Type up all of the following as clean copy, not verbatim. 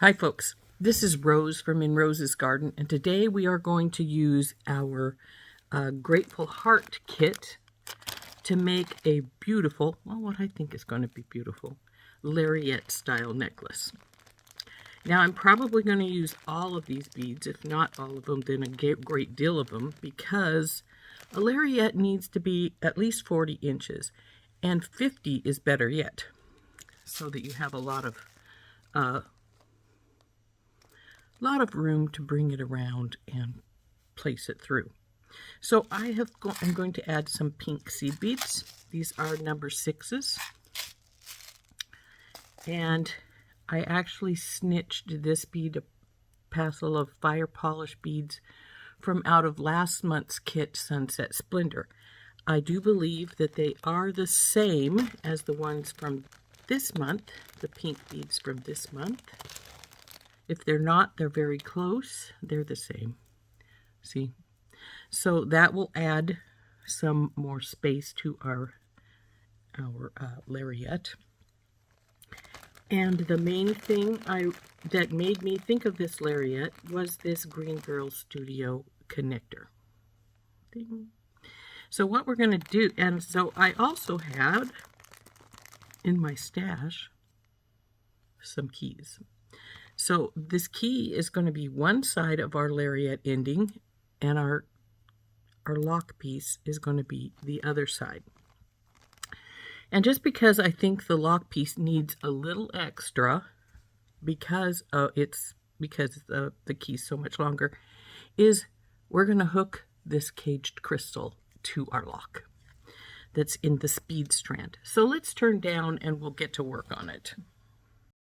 Hi folks, this is Rose from In Rose's Garden, and today we are going to use our Grateful Heart kit to make a beautiful, well, what I think is going to be beautiful, lariat style necklace. Now I'm probably going to use all of these beads, if not all of them, then a great deal of them, because a lariat needs to be at least 40 inches, and 50 is better yet, so that you have a lot of room to bring it around and place it through. So I'm going to add some pink seed beads. These are number 6s. And I actually snitched this bead, a passel of fire polish beads, from out of last month's kit, Sunset Splendor. I do believe that they are the same as the ones from this month, the pink beads from this month. If they're not, they're very close. They're the same. See? So that will add some more space to our lariat. And the main thing that made me think of this lariat was this Green Girl Studio connector. Ding. So what we're going to do, and so I also had in my stash some keys. So this key is going to be one side of our lariat ending, and our lock piece is going to be the other side. And just because I think the lock piece needs a little extra, because the key's so much longer, is we're going to hook this caged crystal to our lock that's in the speed strand. So let's turn down and we'll get to work on it.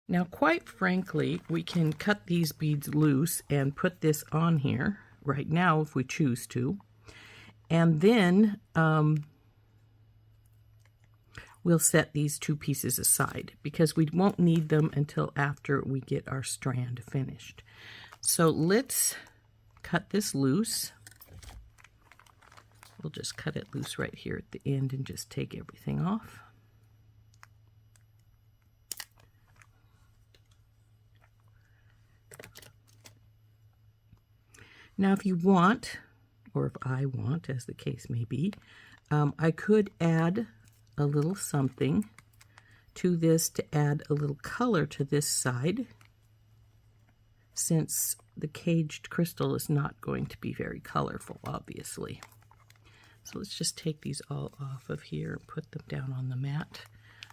Now, quite frankly, we can cut these beads loose and put this on here right now if we choose to. And then we'll set these two pieces aside because we won't need them until after we get our strand finished. So let's cut this loose. We'll just cut it loose right here at the end and just take everything off. Now, if you want, or if I want, as the case may be, I could add a little something to this to add a little color to this side, since the caged crystal is not going to be very colorful, obviously. So let's just take these all off of here and put them down on the mat.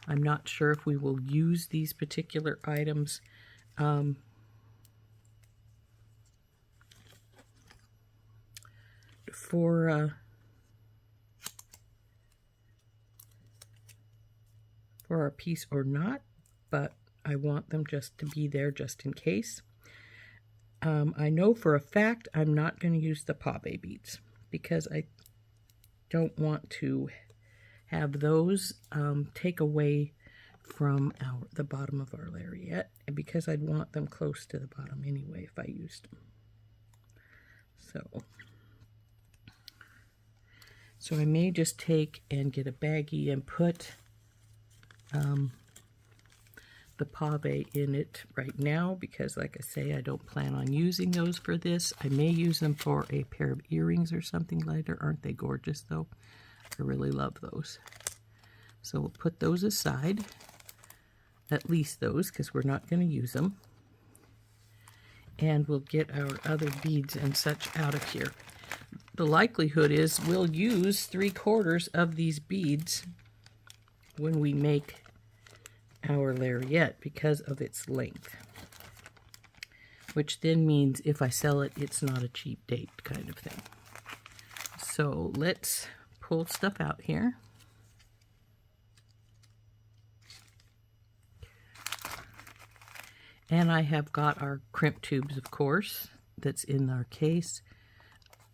I'm not sure if we will use these particular items for our piece or not, but I want them just to be there just in case. I know for a fact I'm not going to use the pave beads because I don't want to have those take away from the bottom of our lariat, and because I'd want them close to the bottom anyway if I used them. So I may just take and get a baggie and put the pave in it right now because, like I say, I don't plan on using those for this. I may use them for a pair of earrings or something later. Aren't they gorgeous, though? I really love those. So we'll put those aside, at least those, because we're not going to use them. And we'll get our other beads and such out of here. The likelihood is we'll use 3/4 of these beads when we make our lariat because of its length, which then means if I sell it, it's not a cheap date kind of thing. So let's pull stuff out here. And I have got our crimp tubes, of course, that's in our case,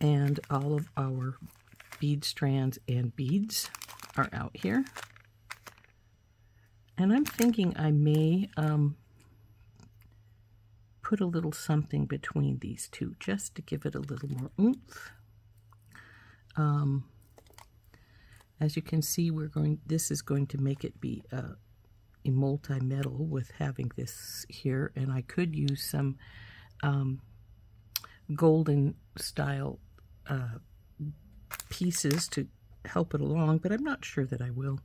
and all of our bead strands and beads are out here. And I'm thinking I may put a little something between these two just to give it a little more oomph. As you can see, this is going to make it be a multi-metal with having this here, and I could use some golden style pieces to help it along, but I'm not sure that I will.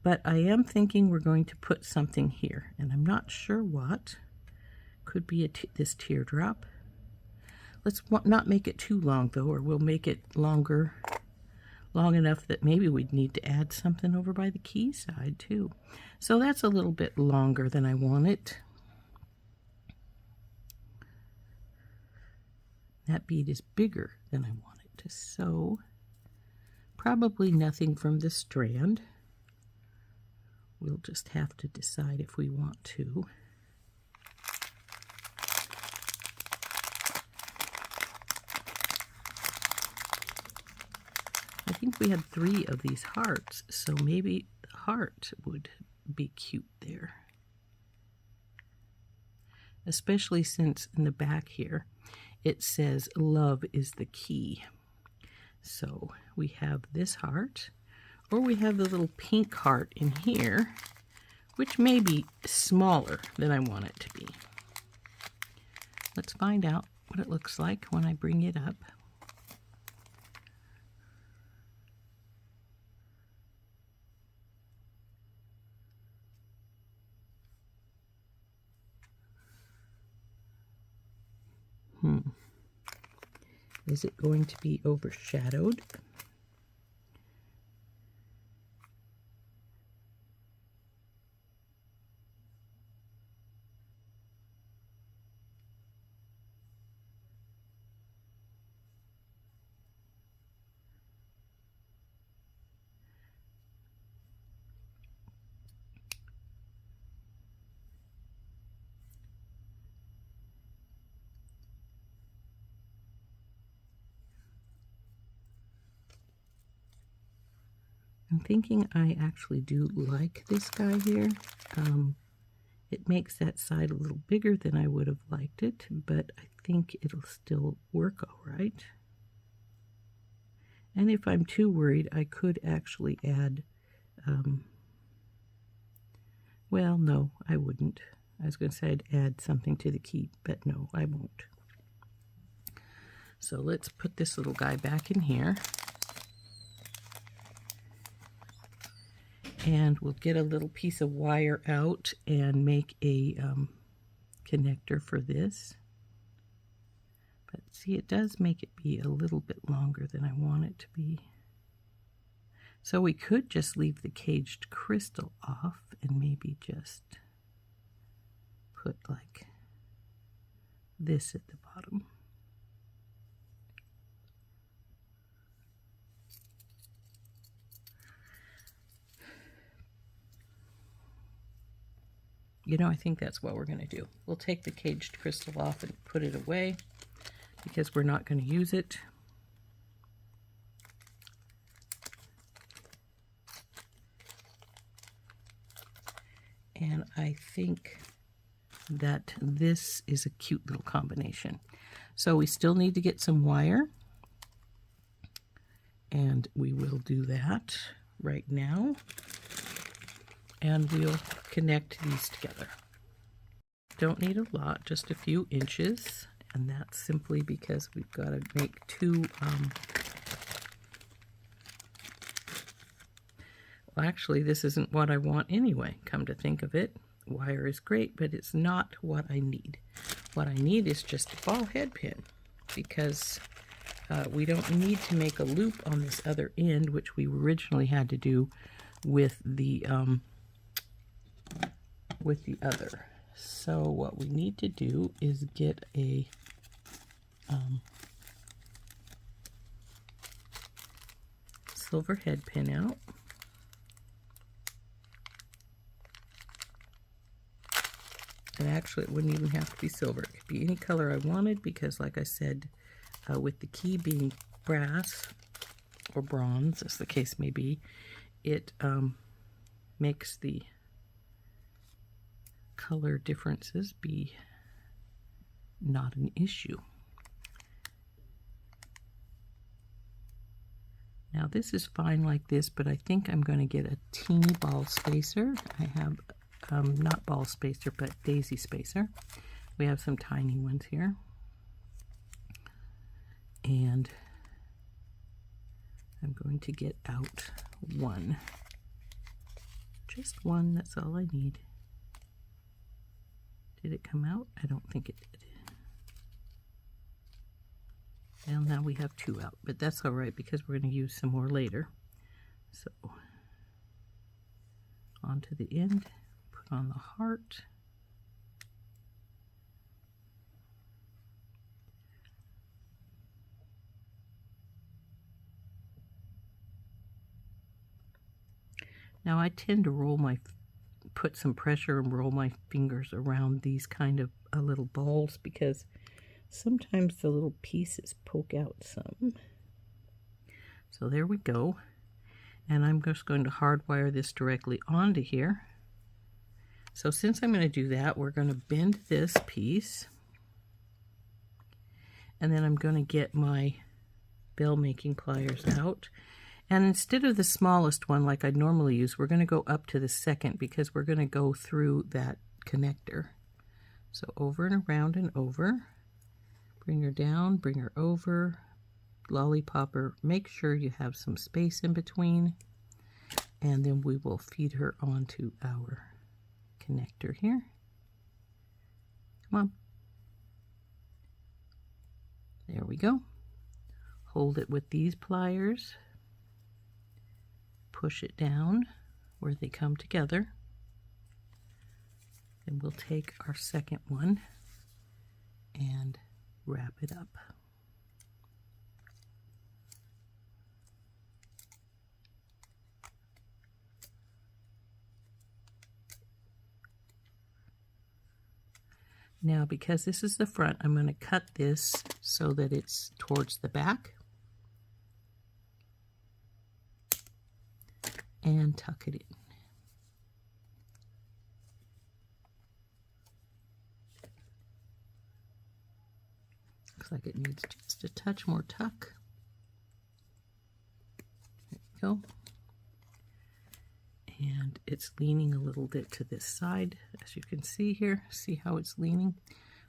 But I am thinking we're going to put something here, and I'm not sure what. Could be this teardrop. Let's not make it too long though, or we'll make it long enough that maybe we'd need to add something over by the key side too. So that's a little bit longer than I want it. That bead is bigger than I want it to, so probably nothing from the strand. We'll just have to decide if we want to. I think we had 3 of these hearts, so maybe the heart would be cute there. Especially since in the back here it says love is the key. So we have this heart, or we have the little pink heart in here, which may be smaller than I want it to be. Let's find out what it looks like when I bring it up. Is it going to be overshadowed? I'm thinking I actually do like this guy here. It makes that side a little bigger than I would have liked it, but I think it'll still work all right. And if I'm too worried, I could actually add, well, no, I wouldn't. I was going to say I'd add something to the key, but no, I won't. So let's put this little guy back in here. And we'll get a little piece of wire out and make a connector for this. But see, it does make it be a little bit longer than I want it to be. So we could just leave the caged crystal off and maybe just put like this at the bottom. You know, I think that's what we're going to do. We'll take the caged crystal off and put it away because we're not going to use it. And I think that this is a cute little combination. So we still need to get some wire, and we will do that right now. And we'll connect these together. Don't need a lot, just a few inches, and that's simply because we've got to make 2 well, actually this isn't what I want anyway, come to think of it. Wire is great, but it's not what I need. What I need is just a ball head pin, because we don't need to make a loop on this other end, which we originally had to do with the other. So what we need to do is get a silver head pin out. And actually it wouldn't even have to be silver. It could be any color I wanted, because like I said, with the key being brass or bronze, as the case may be, it makes the color differences be not an issue. Now this is fine like this, but I think I'm going to get a teeny ball spacer. I have not ball spacer, but daisy spacer. We have some tiny ones here. And I'm going to get out one. Just one, that's all I need. Did it come out? I don't think it did. And now we have two out, but that's all right because we're going to use some more later. So, onto the end, put on the heart. Now I tend to put some pressure and roll my fingers around these kind of little balls because sometimes the little pieces poke out some. So there we go. And I'm just going to hardwire this directly onto here. So since I'm going to do that, we're going to bend this piece. And then I'm going to get my bell making pliers out. And instead of the smallest one like I'd normally use, we're going to go up to the second because we're going to go through that connector. So over and around and over. Bring her down, bring her over, lollipop her. Make sure you have some space in between. And then we will feed her onto our connector here. Come on. There we go. Hold it with these pliers. Push it down where they come together. Then we'll take our second one and wrap it up. Now, because this is the front, I'm going to cut this so that it's towards the back. And tuck it in. Looks like it needs just a touch more tuck. There we go. And it's leaning a little bit to this side, as you can see here. See how it's leaning?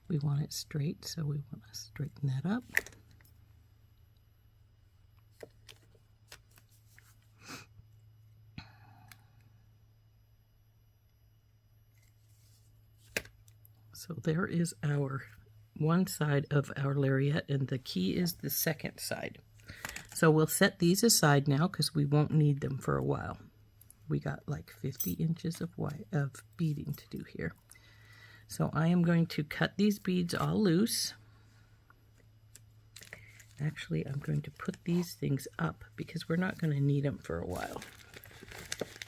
We want it straight, so we want to straighten that up. So there is our one side of our lariat, and the key is the second side. So we'll set these aside now because we won't need them for a while. We got like 50 inches of beading to do here. So I am going to cut these beads all loose. Actually, I'm going to put these things up because we're not going to need them for a while.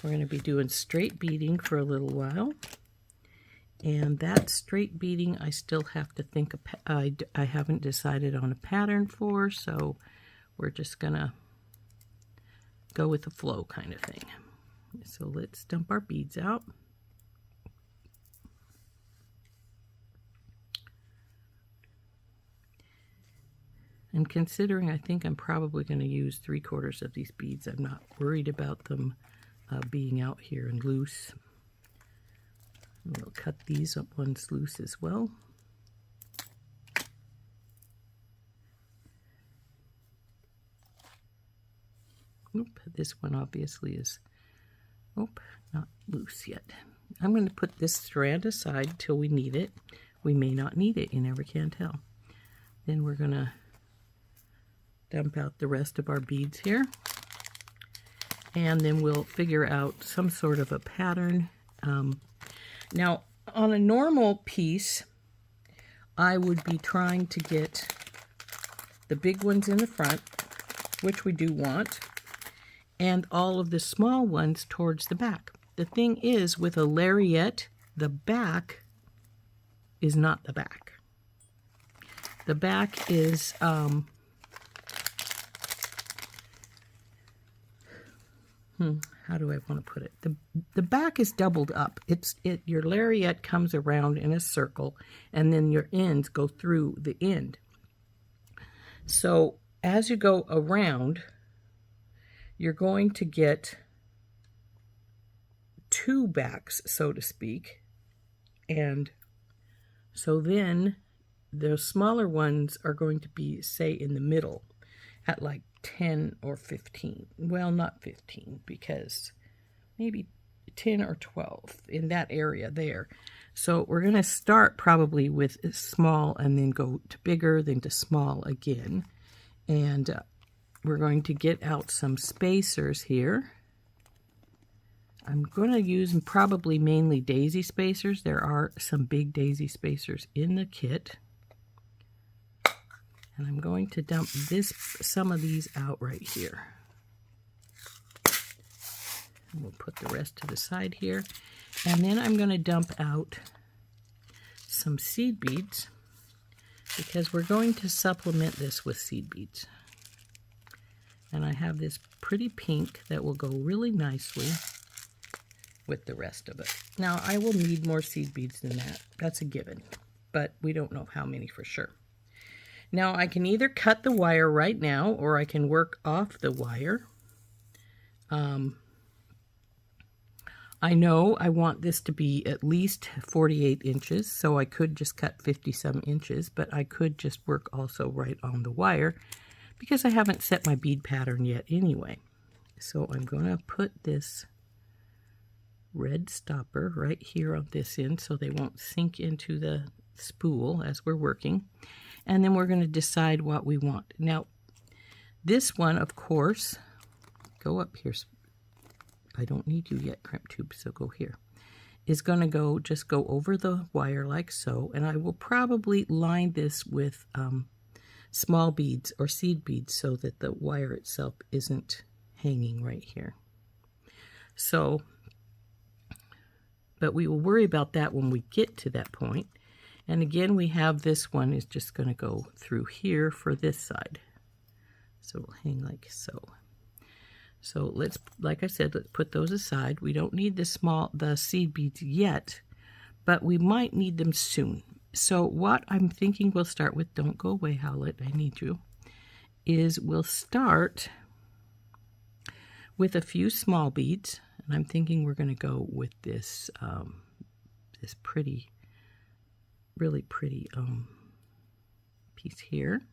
We're going to be doing straight beading for a little while. And that straight beading, I still have to think, I haven't decided on a pattern for, so we're just gonna go with the flow kind of thing. So let's dump our beads out. And considering I think I'm probably going to use 3/4 of these beads, I'm not worried about them being out here and loose. We'll cut these up ones loose as well. Oop, this one obviously is, not loose yet. I'm going to put this strand aside till we need it. We may not need it, you never can tell. Then we're going to dump out the rest of our beads here. And then we'll figure out some sort of a pattern. Now, on a normal piece, I would be trying to get the big ones in the front, which we do want, and all of the small ones towards the back. The thing is, with a lariat, the back is not the back. The back is, how do I want to put it? The back is doubled up. Your lariat comes around in a circle, and then your ends go through the end. So as you go around, you're going to get two backs, so to speak. And so then the smaller ones are going to be, say, in the middle at like 10 or 15. Well, not 15, because maybe 10 or 12 in that area there. So we're going to start probably with small and then go to bigger, then to small again. And we're going to get out some spacers here. I'm going to use probably mainly daisy spacers. There are some big daisy spacers in the kit. And I'm going to dump some of these out right here. And we'll put the rest to the side here. And then I'm going to dump out some seed beads, because we're going to supplement this with seed beads. And I have this pretty pink that will go really nicely with the rest of it. Now, I will need more seed beads than that. That's a given, but we don't know how many for sure. Now, I can either cut the wire right now, or I can work off the wire. I know I want this to be at least 48 inches, so I could just cut 50-some inches, but I could just work also right on the wire, because I haven't set my bead pattern yet anyway. So I'm going to put this red stopper right here on this end so they won't sink into the spool as we're working. And then we're going to decide what we want. Now, this one, of course, go up here. I don't need you yet, crimp tube, so go here. Is going to just go over the wire like so. And I will probably line this with small beads or seed beads so that the wire itself isn't hanging right here. So, but we will worry about that when we get to that point. And again, we have this one is just going to go through here for this side. So it'll hang like so. So let's, like I said, let's put those aside. We don't need the seed beads yet, but we might need them soon. So what I'm thinking we'll start with, don't go away, Howlett, I need you, is we'll start with a few small beads. And I'm thinking we're going to go with this, this pretty, really pretty piece here.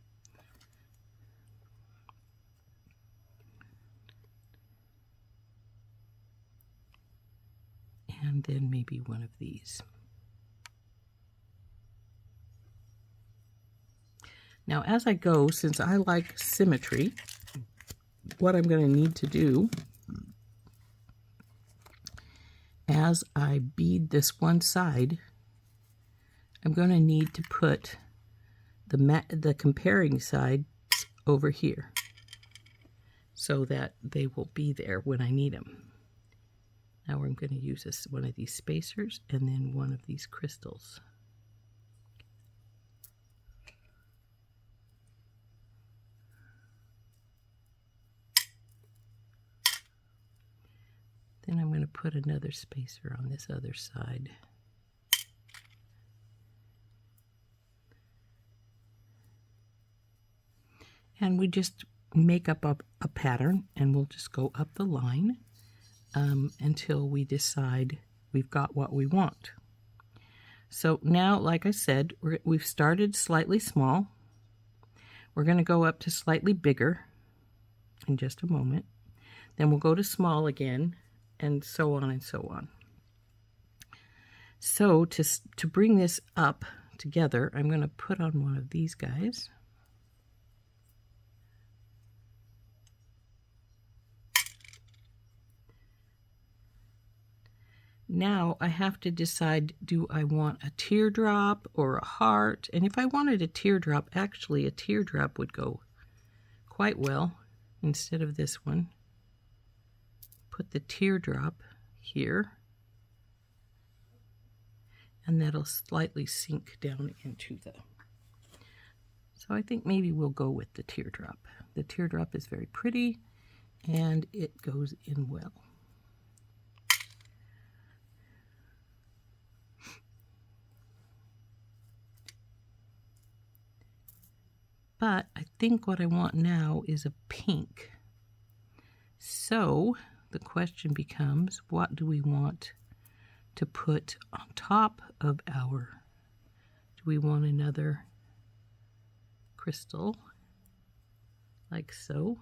And then maybe one of these. Now, as I go, since I like symmetry, what I'm going to need to do as I bead this one side, I'm going to need to put the comparing side over here so that they will be there when I need them. Now I'm going to use one of these spacers and then one of these crystals. Then I'm going to put another spacer on this other side. And we just make up a pattern, and we'll just go up the line until we decide we've got what we want. So now, like I said, we've started slightly small. We're going to go up to slightly bigger in just a moment. Then we'll go to small again, and so on and so on. So to bring this up together, I'm going to put on one of these guys. Now I have to decide, do I want a teardrop or a heart? And if I wanted a teardrop, actually a teardrop would go quite well instead of this one. Put the teardrop here, and that'll slightly sink down into the... So I think maybe we'll go with the teardrop. The teardrop is very pretty, and it goes in well. But I think what I want now is a pink. So the question becomes, what do we want to put on top of our, do we want another crystal like so?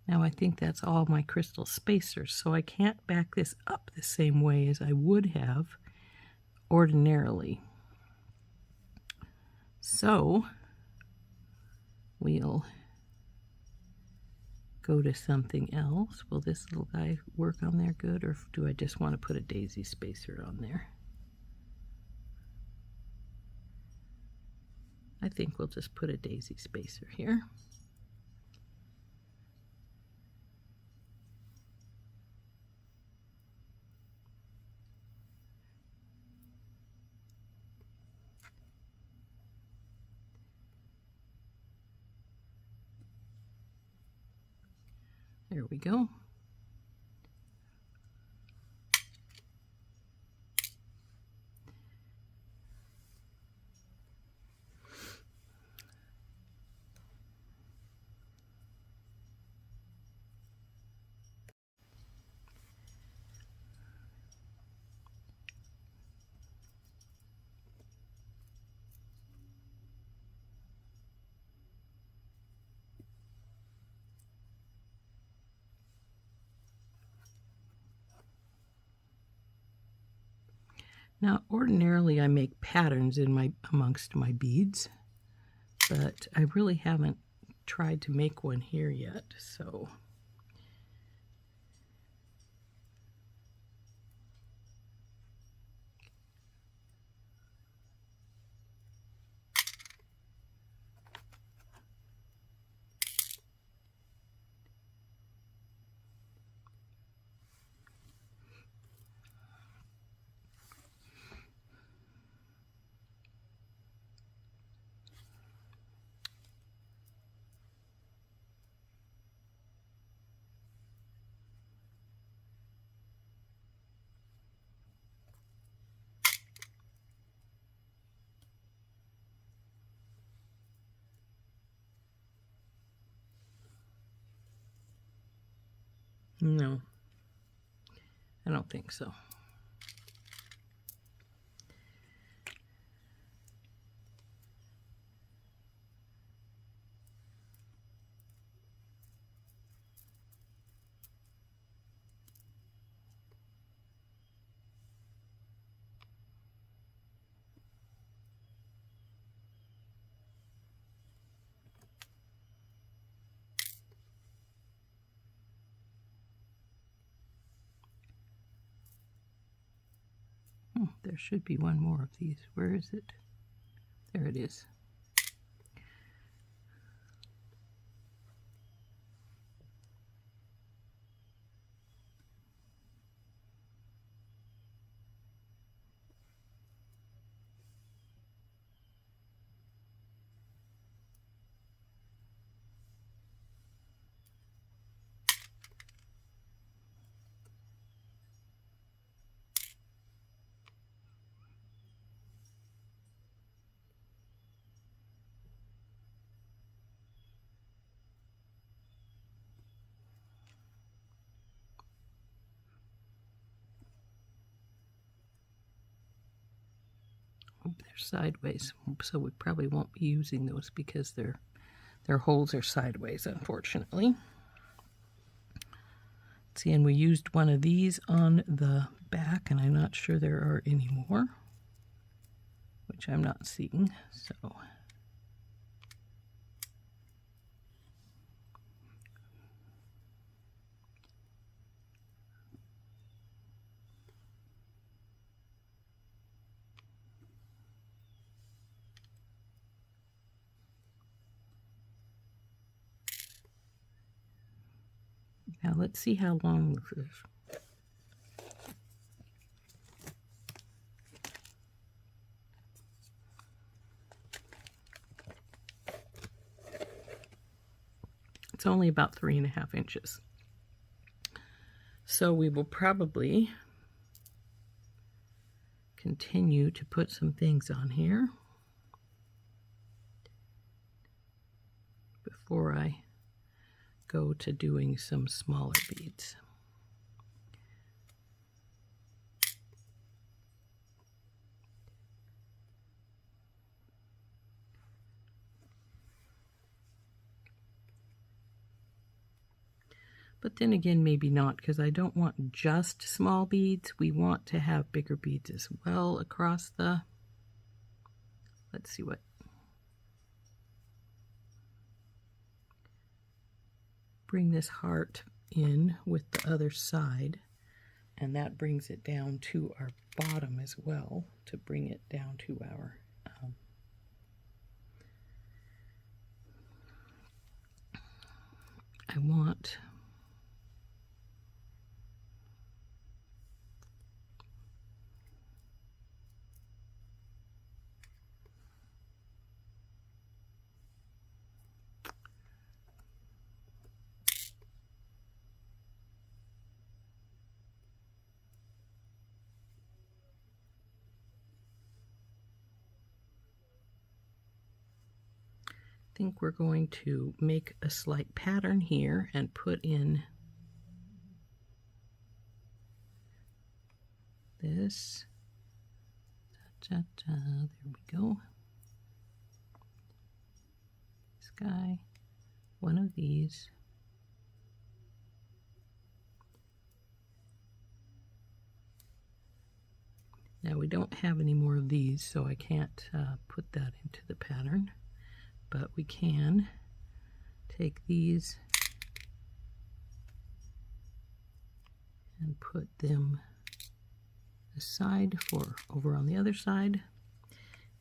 Now I think that's all my crystal spacers, so I can't back this up the same way as I would have ordinarily. So we'll go to something else. Will this little guy work on there good, or do I just want to put a daisy spacer on there? I think we'll just put a daisy spacer here. There we go. Now, ordinarily I make patterns in amongst my beads, but I really haven't tried to make one here yet, so no, I don't think so. There should be one more of these. Where is it? There it is. They're sideways, so we probably won't be using those because their holes are sideways, unfortunately. See, and we used one of these on the back, and I'm not sure there are any more, which I'm not seeing, so. Now let's see how long this is. it's only about 3.5 inches. So we will probably continue to put some things on here before I go to doing some smaller beads. But then again, maybe not, because I don't want just small beads. We want to have bigger beads as well across the, let's see what, bring this heart in with the other side, and that brings it down to our bottom as well, to bring it down to our I want think we're going to make a slight pattern here and put in this. There we go. This guy, one of these. Now we don't have any more of these, so I can't put that into the pattern. But we can take these and put them aside for over on the other side.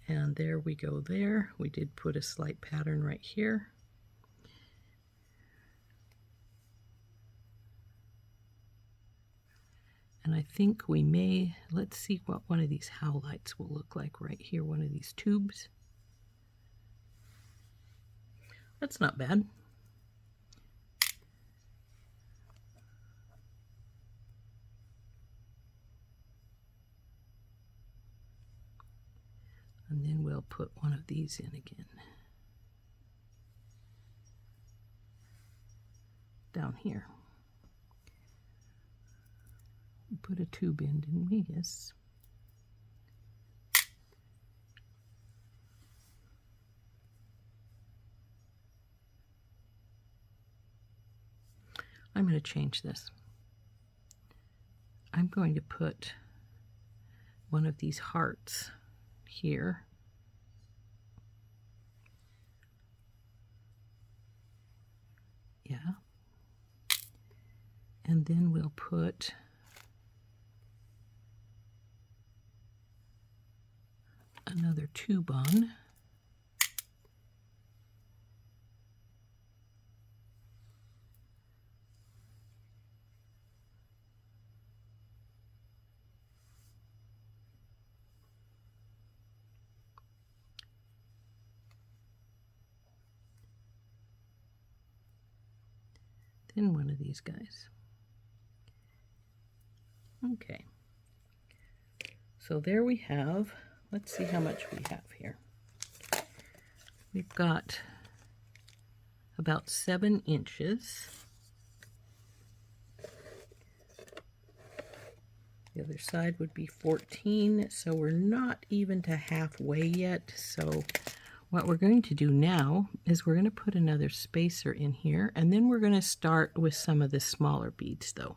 And there we go there. We did put a slight pattern right here. And I think we may, let's see what one of these howlites will look like right here, one of these tubes. That's not bad. And then we'll put one of these in again. Down here. We put a tube in, didn't we? Yes. I'm going to change this. I'm going to put one of these hearts here. Yeah. And then we'll put another tube on. Then one of these guys. Okay. So there we have, let's see how much we have here. We've got about 7 inches. The other side would be 14, so we're not even to halfway yet. So what we're going to do now is we're going to put another spacer in here, and then we're going to start with some of the smaller beads though.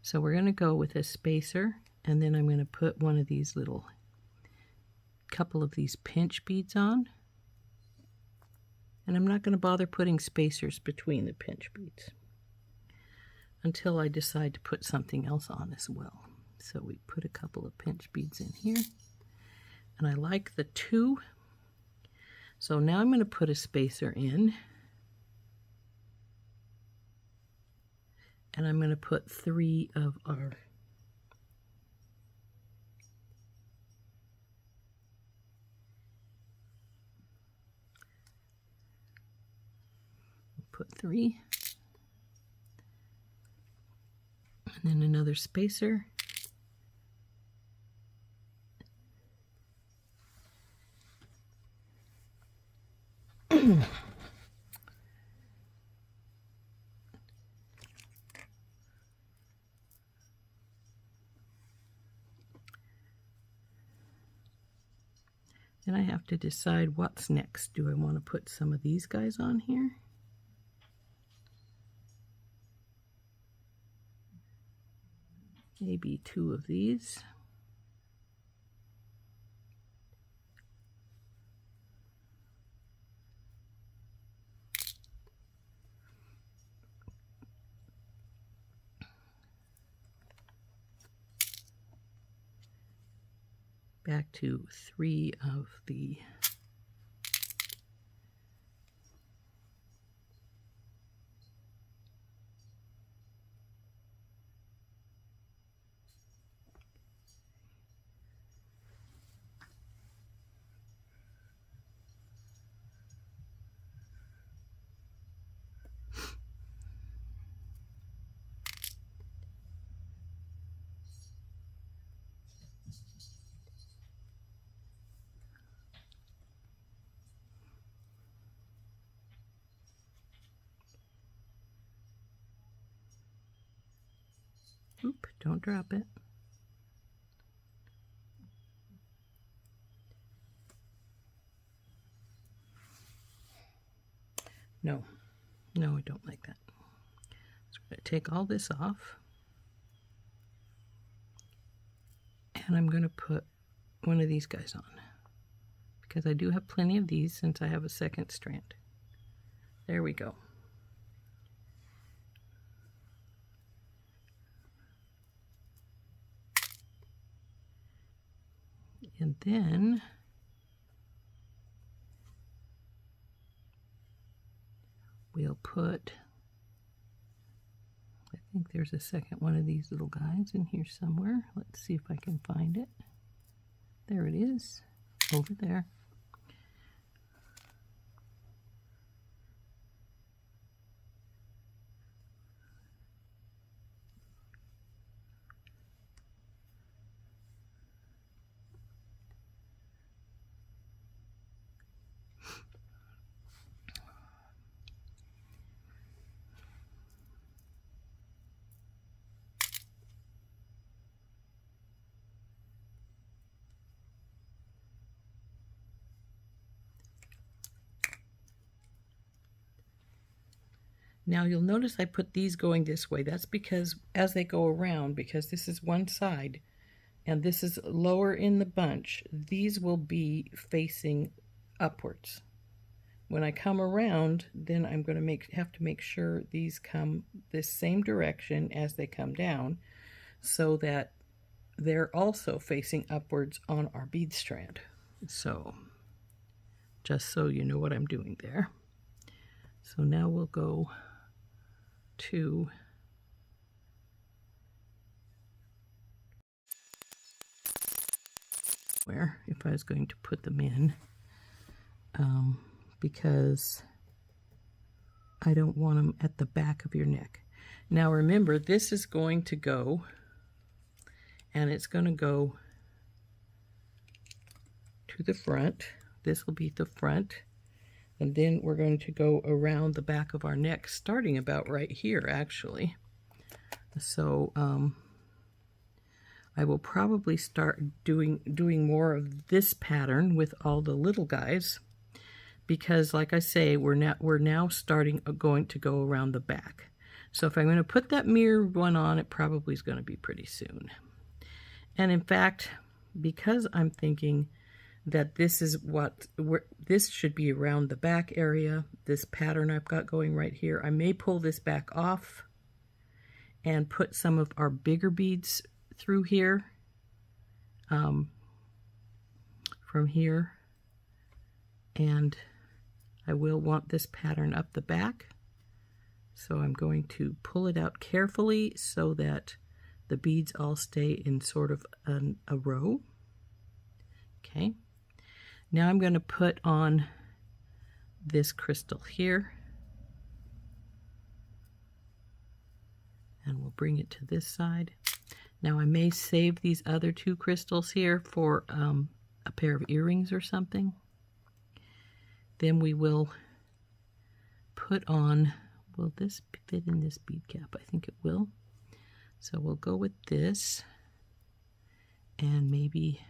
So we're going to go with a spacer, and then I'm going to put one of these little, couple of these pinch beads on. And I'm not going to bother putting spacers between the pinch beads until I decide to put something else on as well. So we put a couple of pinch beads in here, and I like the 2. So now I'm going to put a spacer in, and I'm going to put 3 of our put 3. And then another spacer. And I have to decide what's next. Do I want to put some of these guys on here? Maybe 2 of these. Back to 3 of the Oop, don't drop it. No, no, I don't like that. So I'm going to take all this off. And I'm going to put one of these guys on. Because I do have plenty of these since I have a second strand. There we go. And then we'll put, I think there's a second one of these little guys in here somewhere. Let's see if I can find it. There it is, over there. Now you'll notice I put these going this way. That's because as they go around, because this is one side and this is lower in the bunch, these will be facing upwards. When I come around, then I'm going to have to make sure these come this same direction as they come down so that they're also facing upwards on our bead strand. So just so you know what I'm doing there. So now we'll go to where if I was going to put them in, because I don't want them at the back of your neck. Now remember, this is going to go, and it's going to go to the front. This will be the front. And then we're going to go around the back of our neck, starting about right here, actually. So I will probably start doing more of this pattern with all the little guys, because, like I say, we're now going to go around the back. So if I'm going to put that mirror one on, it probably is going to be pretty soon. And in fact, because I'm thinking that this should be around the back area, this pattern I've got going right here, I may pull this back off and put some of our bigger beads through here, from here, and I will want this pattern up the back. So I'm going to pull it out carefully so that the beads all stay in sort of a row. Okay. Now I'm going to put on this crystal here. And we'll bring it to this side. Now I may save these other two crystals here for a pair of earrings or something. Then we will put on, will this fit in this bead cap? I think it will. So we'll go with this. And maybe,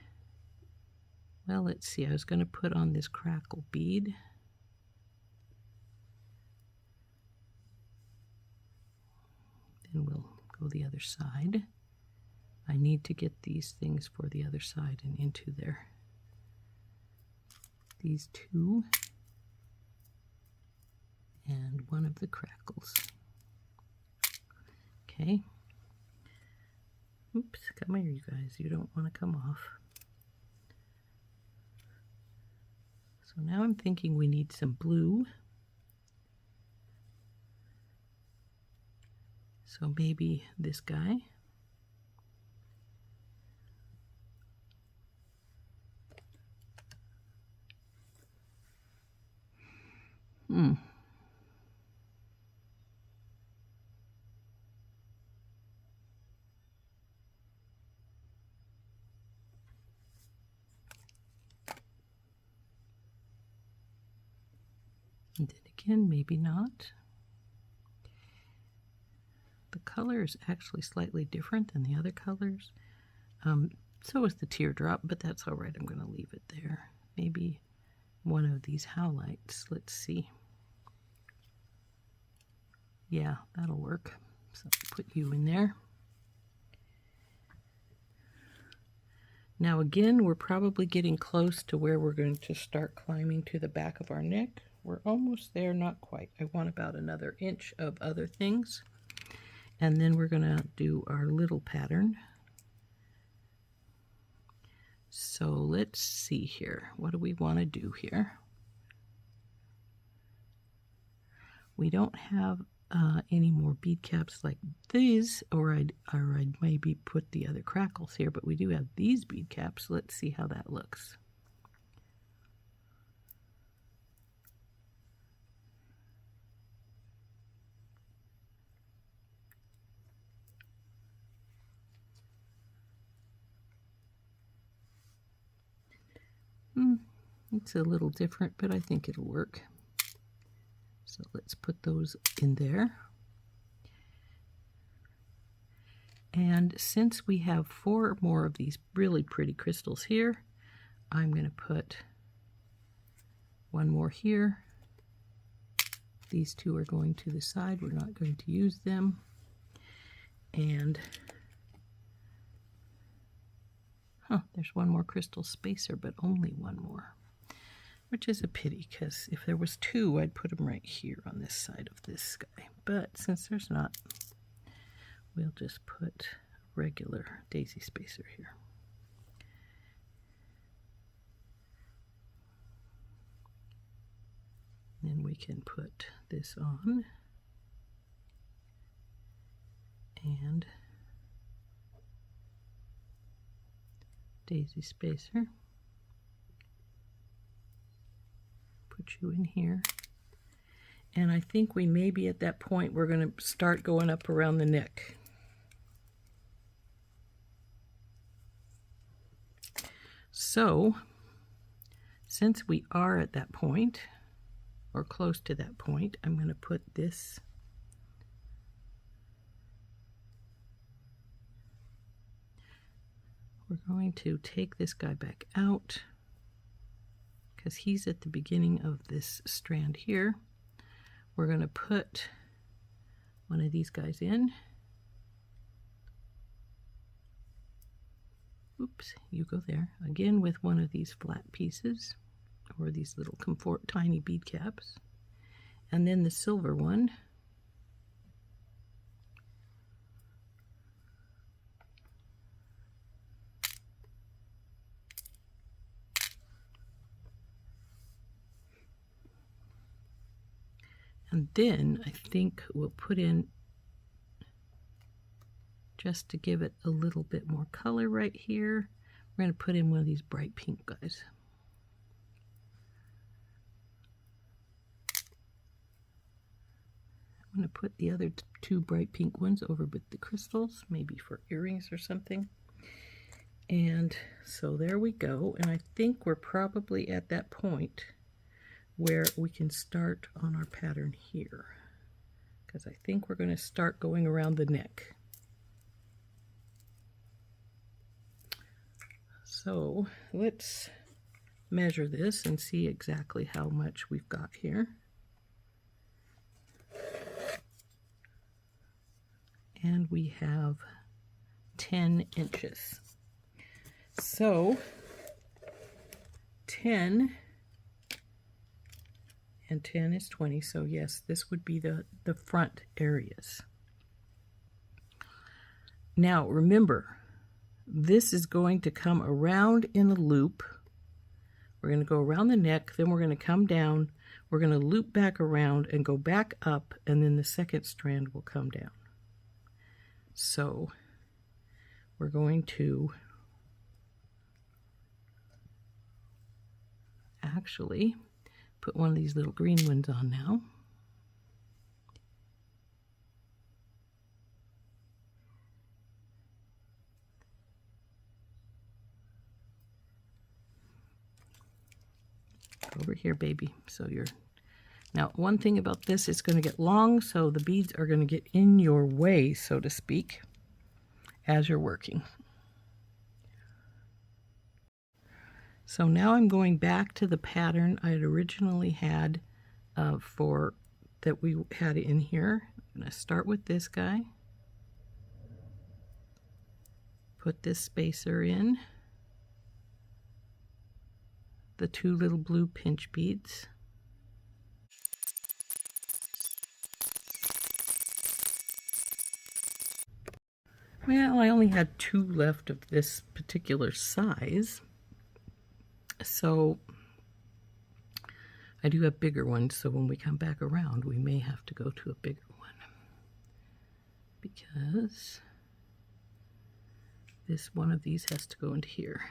well, let's see, I was going to put on this crackle bead. Then we'll go the other side. I need to get these things for the other side and into there. These two. And one of the crackles. Okay. Oops, come here, you guys. You don't want to come off. So now I'm thinking we need some blue. So maybe this guy. And then again, maybe not. The color is actually slightly different than the other colors. So is the teardrop, but that's all right. I'm going to leave it there. Maybe one of these howlites. Let's see. Yeah, that'll work. So put you in there. Now again, we're probably getting close to where we're going to start climbing to the back of our neck. We're almost there, not quite. I want about another inch of other things. And then we're going to do our little pattern. So let's see here. What do we want to do here? We don't have any more bead caps like these, or I'd maybe put the other crackles here, but we do have these bead caps. Let's see how that looks. It's a little different, but I think it'll work. So let's put those in there. And since we have 4 more of these really pretty crystals here, I'm going to put one more here. These 2 are going to the side. We're not going to use them. And there's one more crystal spacer, but only one more, which is a pity, because if there was 2, I'd put them right here on this side of this guy. But since there's not, we'll just put a regular daisy spacer here. Then we can put this on and daisy spacer. Put you in here. And I think we may be at that point we're going to start going up around the neck. So, since we are at that point, or close to that point, I'm going to put this we're going to take this guy back out because he's at the beginning of this strand here. We're going to put one of these guys in. Oops, you go there. Again with one of these flat pieces, or these little tiny bead caps. And then the silver one. And then I think we'll put in, just to give it a little bit more color right here, we're going to put in one of these bright pink guys. I'm going to put the other two bright pink ones over with the crystals, maybe for earrings or something. And so there we go. And I think we're probably at that point where we can start on our pattern here, because I think we're going to start going around the neck. So let's measure this and see exactly how much we've got here. And we have 10 inches. So 10 and 10 is 20. So yes, this would be the front areas. Now remember, this is going to come around in a loop. We're going to go around the neck, then we're going to come down, we're going to loop back around and go back up, and then the second strand will come down. So we're going to actually put one of these little green ones on now. Over here, baby. So you're now, one thing about this, it's going to get long, so the beads are going to get in your way, so to speak, as you're working. So now I'm going back to the pattern I had originally had that we had in here. I'm going to start with this guy, put this spacer in, the two little blue pinch beads, well, I only had two left of this particular size, so I do have bigger ones, so when we come back around we may have to go to a bigger one, because this one of these has to go into here.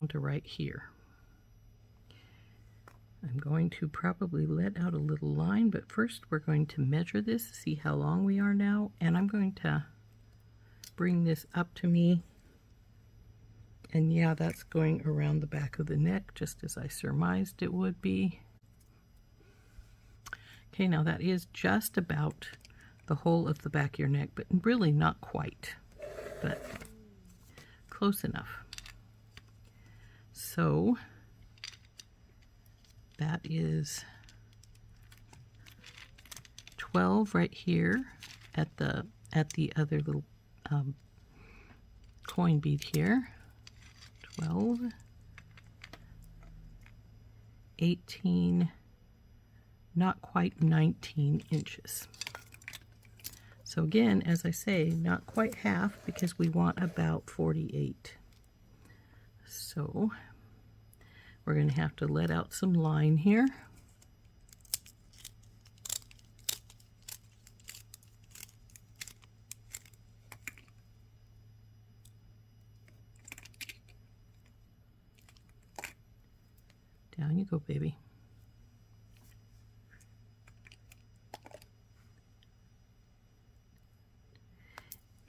To right here. I'm going to probably let out a little line, but first we're going to measure this, see how long we are now, and I'm going to bring this up to me, and yeah, that's going around the back of the neck just as I surmised it would be. Okay, now that is just about the whole of the back of your neck, but really not quite, but close enough. So that is 12 right here at the other little coin bead here. 12, 18, not quite 19 inches. So again, as I say, not quite half, because we want about 48. So we're going to have to let out some line here. Down you go, baby.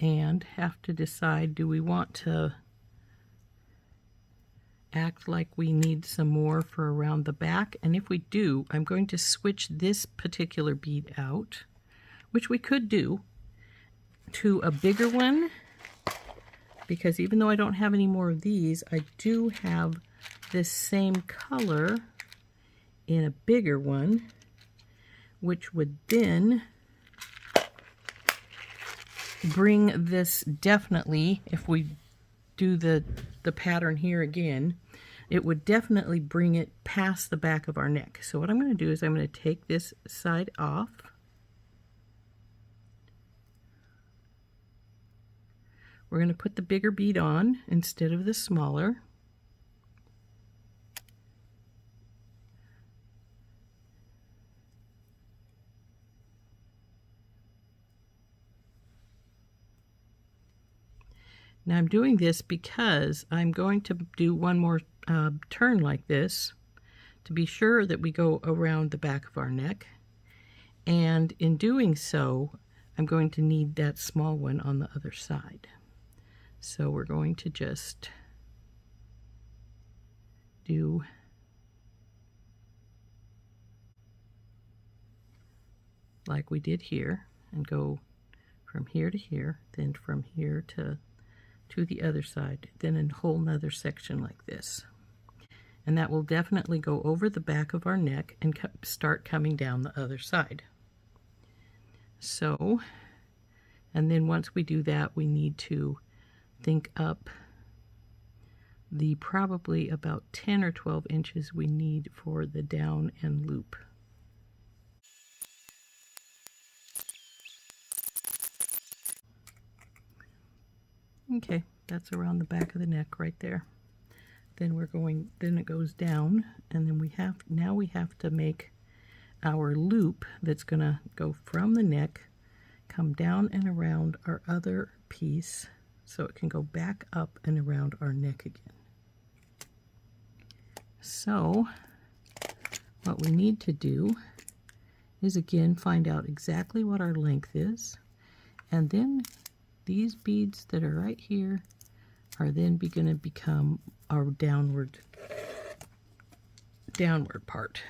And have to decide, do we want to act like we need some more for around the back? And if we do, I'm going to switch this particular bead out, which we could do, to a bigger one, because even though I don't have any more of these, I do have this same color in a bigger one, which would then bring this definitely, if we do the pattern here again, it would definitely bring it past the back of our neck. So what I'm going to do is I'm going to take this side off. We're going to put the bigger bead on instead of the smaller. Now I'm doing this because I'm going to do one more turn like this to be sure that we go around the back of our neck. And in doing so, I'm going to need that small one on the other side. So we're going to just do like we did here and go from here to here, then from here to the other side, then a whole nother section like this. And that will definitely go over the back of our neck and start coming down the other side. So, and then once we do that, we need to think up the probably about 10 or 12 inches we need for the down and loop. Okay, that's around the back of the neck right there. Then then it goes down, and then now we have to make our loop that's gonna go from the neck, come down and around our other piece so it can go back up and around our neck again. So what we need to do is again find out exactly what our length is, and then these beads that are right here are then going to become our downward part.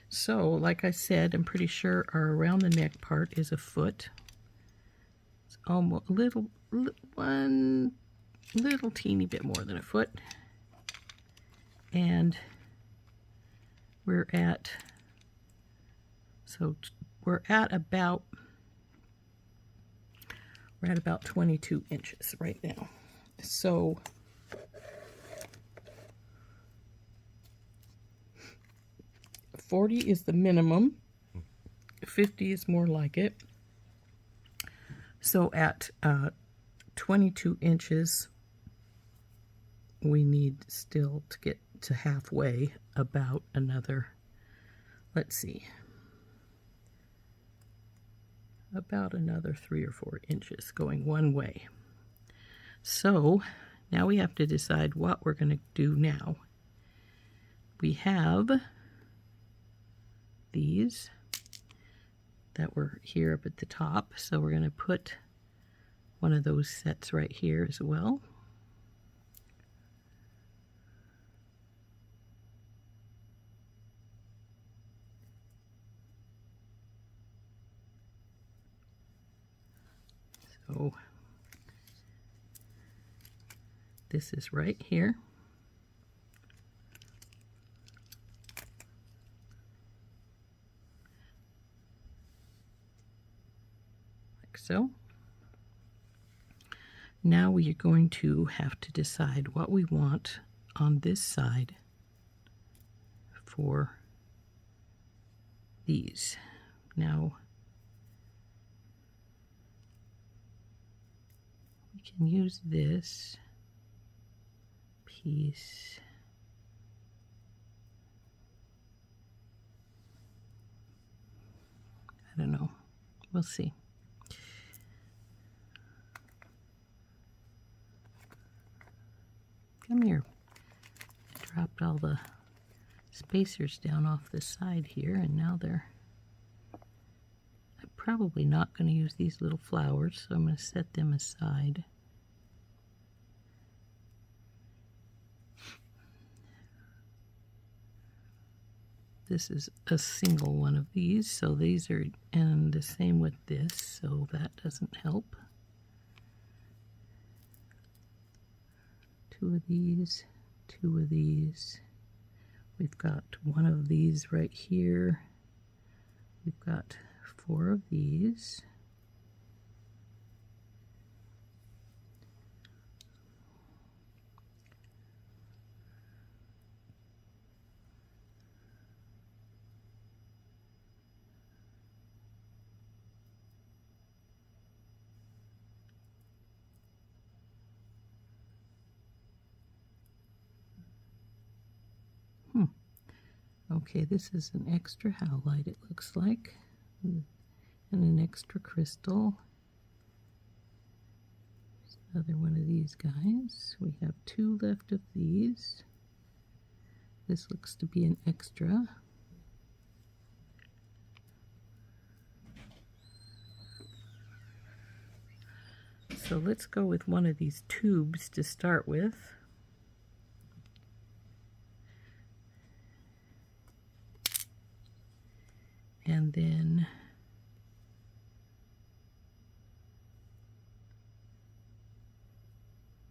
So like I said, I'm pretty sure our around the neck part is a foot. It's almost one little teeny bit more than a foot. And we're at about 22 inches right now. So $40 is the minimum. $50 is more like it. So at 22 inches, we need still to get to halfway about another, let's see, about another 3 or 4 inches going one way. So now we have to decide what we're going to do now. We have these that were here up at the top, so we're going to put one of those sets right here as well. So this is right here. Like so. Now we are going to have to decide what we want on this side for these. Now we can use this piece. I don't know. We'll see. Come here. I dropped all the spacers down off the side here, and now I'm probably not going to use these little flowers, so I'm going to set them aside. This is a single one of these, so these are, and the same with this, so that doesn't help. Two of these, two of these. We've got one of these right here. We've got 4 of these. Okay, this is an extra howlite, it looks like, and an extra crystal. Another one of these guys. We have 2 left of these. This looks to be an extra. So let's go with one of these tubes to start with. And then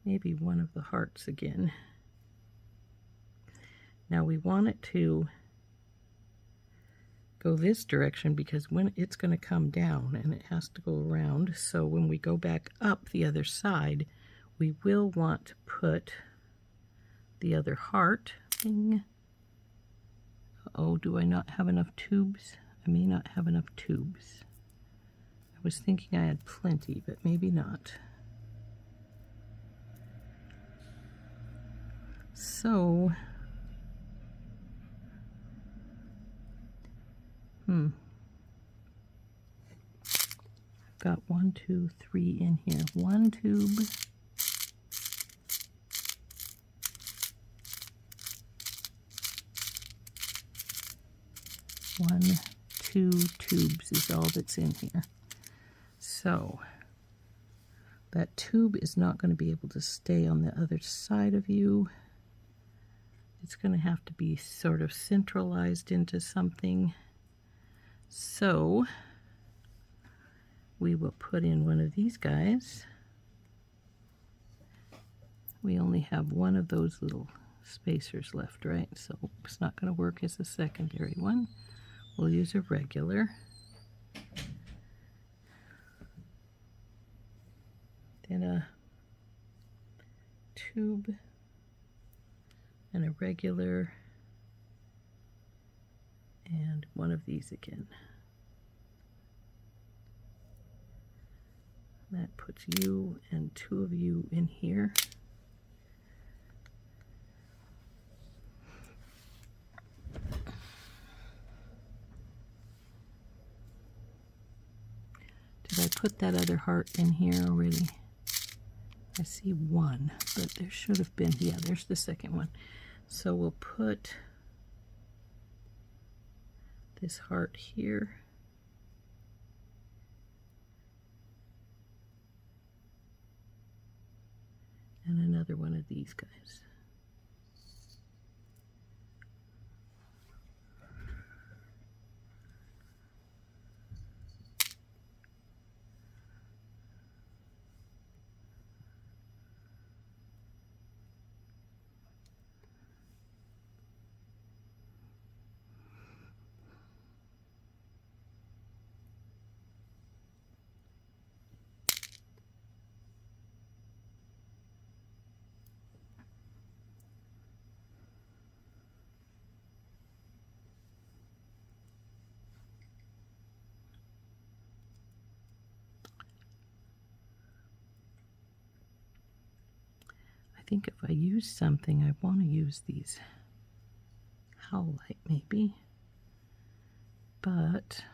maybe one of the hearts again. Now we want it to go this direction because when it's going to come down and it has to go around, so when we go back up the other side, we will want to put the other heart. Ding. Oh, do I not have enough tubes? I may not have enough tubes. I was thinking I had plenty, but maybe not. So, I've got 1, 2, 3 in here. 1 tube. 1, 2 tubes is all that's in here. So that tube is not going to be able to stay on the other side of you. It's going to have to be sort of centralized into something. So we will put in one of these guys. We only have one of those little spacers left, right? So it's not going to work as a secondary one. We'll use a regular. Then a tube and a regular and one of these again. That puts you and 2 of you in here. Did I put that other heart in here already? I see 1, but there should have been, yeah, there's the second one. So we'll put this heart here. And another one of these guys. I think if I use something, I want to use these howlite maybe, but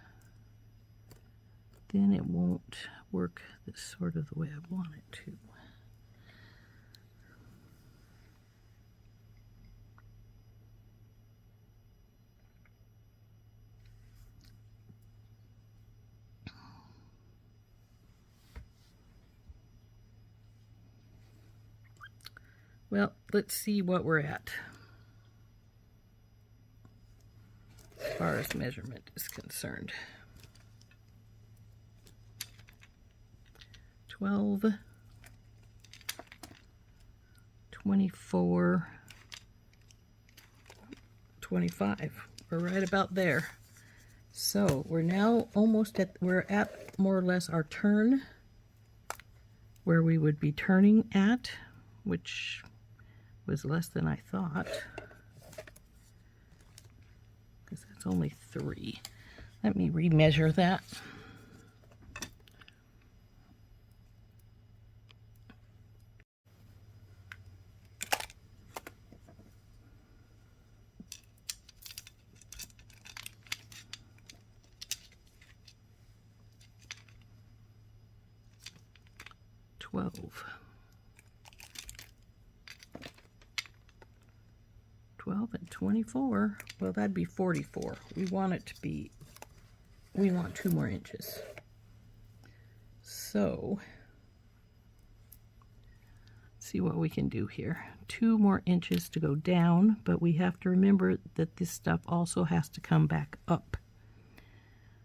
then it won't work this sort of the way I want it to. Well, let's see what we're at as far as measurement is concerned. 12, 24, 25. We're right about there. So we're now almost at, we're at more or less our turn where we would be turning at, which was less than I thought, because that's only 3. Let me remeasure that. 12 and 24. Well, that'd be 44. We want it to be, we want 2 more inches. So, see what we can do here. 2 more inches to go down, but we have to remember that this stuff also has to come back up.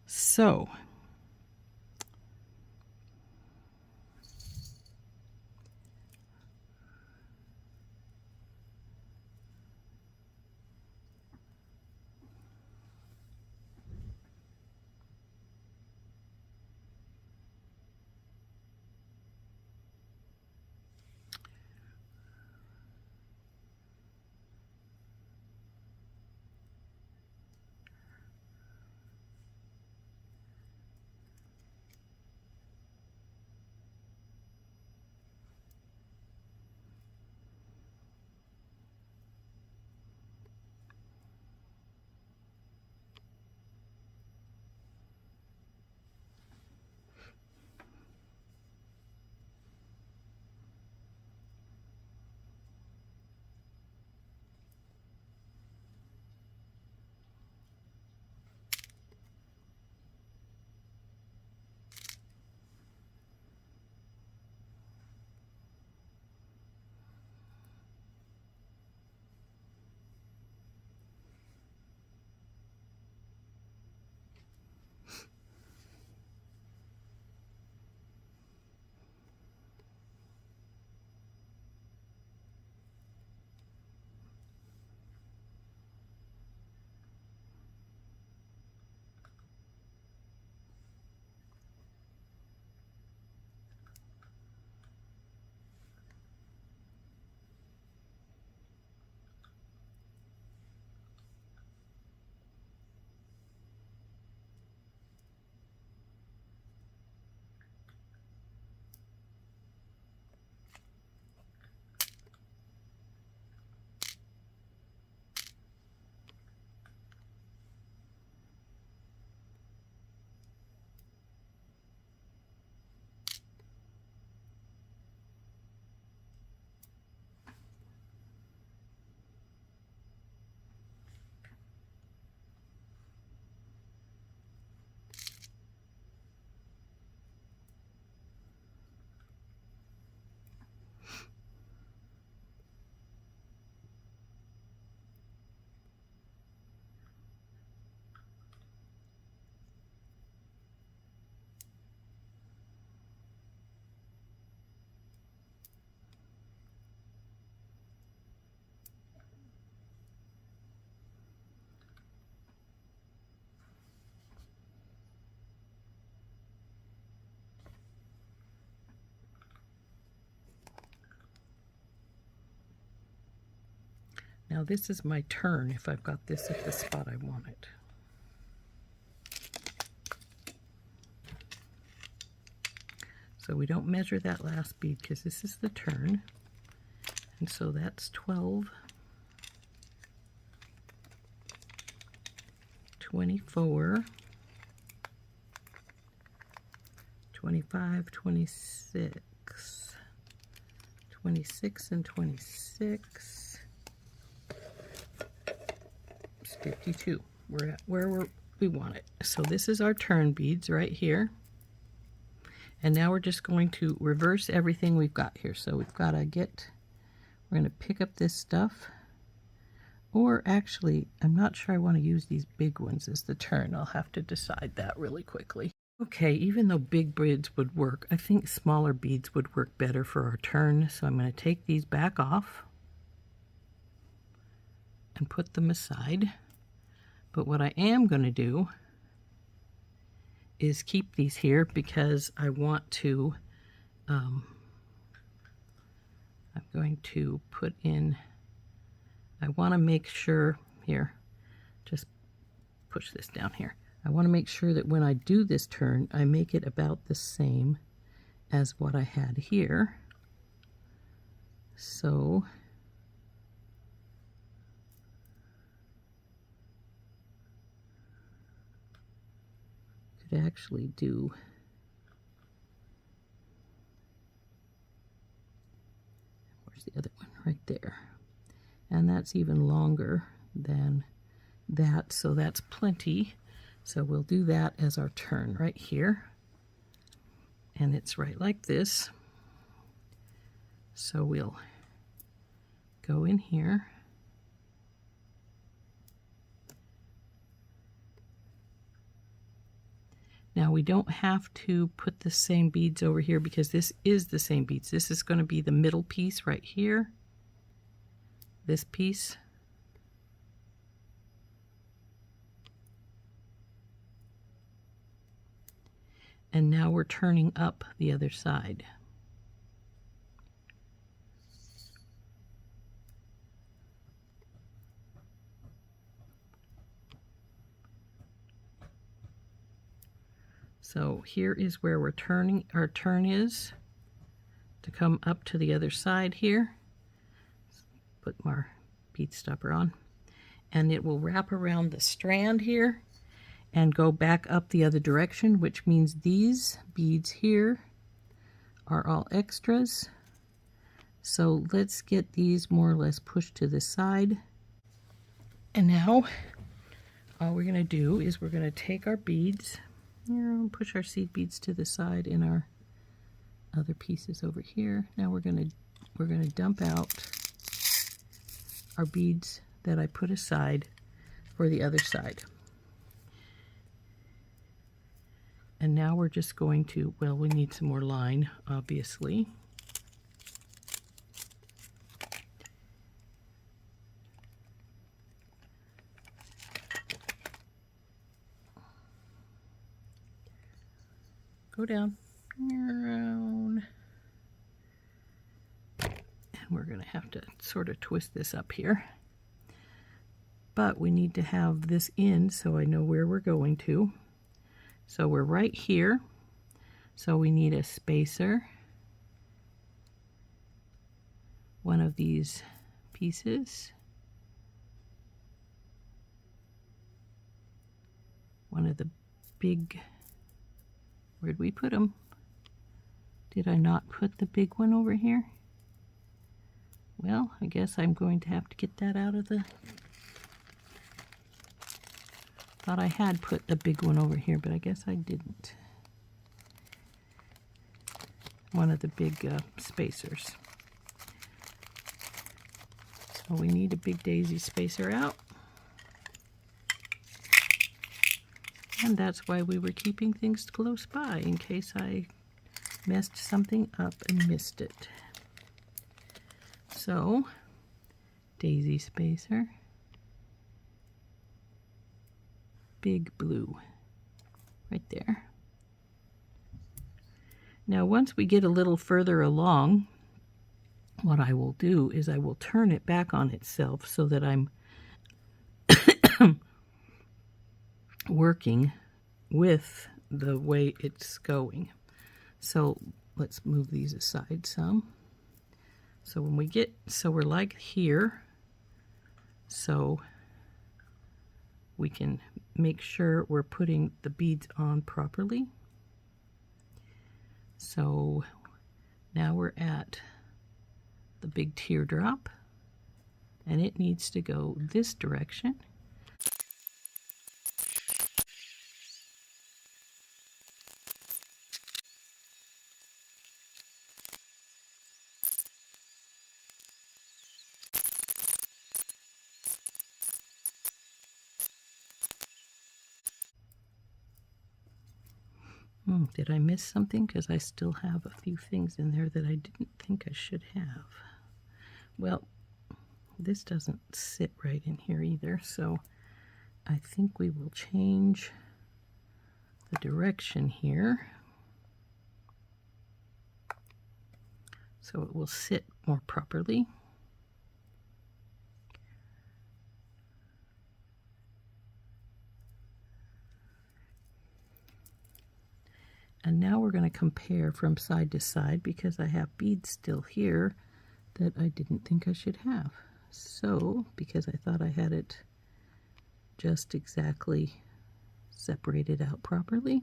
So, now this is my turn if I've got this at the spot I want it. So we don't measure that last bead because this is the turn. And so that's 12, 24, 25, 26, 26 and 26. 52. We're at where we want it. So this is our turn beads right here. And now we're just going to reverse everything we've got here. So we've got to we're going to pick up this stuff. Or actually, I'm not sure I want to use these big ones as the turn. I'll have to decide that really quickly. Okay, even though big beads would work, I think smaller beads would work better for our turn. So I'm going to take these back off and put them aside. But what I am going to do is keep these here because I want to, I'm going to put in, I want to make sure, here, just push this down here. I want to make sure that when I do this turn, I make it about the same as what I had here. So, actually do where's the other one? Right there. and that's even longer than that, so that's plenty. So we'll do that as our turn right here, and it's right like this. So we'll go in here, now we don't have to put the same beads over here because this is the same beads. This is going to be the middle piece right here, this piece. And now we're turning up the other side. So here is where we're turning, our turn is to come up to the other side here. Put our bead stopper on, and it will wrap around the strand here and go back up the other direction, which means these beads here are all extras. So let's get these more or less pushed to the side. And now all we're going to do is we're going to take our beads, push our seed beads to the side in our other pieces over here. Now we're going to dump out our beads that I put aside for the other side. And now we're just going to, well, we need some more line, obviously. Go down, around. And we're going to have to sort of twist this up here. But we need to have this in so I know where we're going to. So we're right here, so we need a spacer, one of these pieces, one of the big, where'd we put them? Did I not put the big one over here? Well, I guess I'm going to have to get that out of the... Thought I had put the big one over here, but I guess I didn't. One of the big spacers. So we need a big daisy spacer out. And that's why we were keeping things close by, in case I messed something up and missed it. So, daisy spacer. Big blue right there. Now once we get a little further along, what I will do is I will turn it back on itself so that I'm working with the way it's going. So let's move these aside some. So when we get, so we're like here, so we can make sure we're putting the beads on properly. So now we're at the big teardrop, and it needs to go this direction. Did I miss something? Because I still have a few things in there that I didn't think I should have. Well, this doesn't sit right in here either, so I think we will change the direction here so it will sit more properly. And now we're going to compare from side to side because I have beads still here that I didn't think I should have. So, because I thought I had it just exactly separated out properly.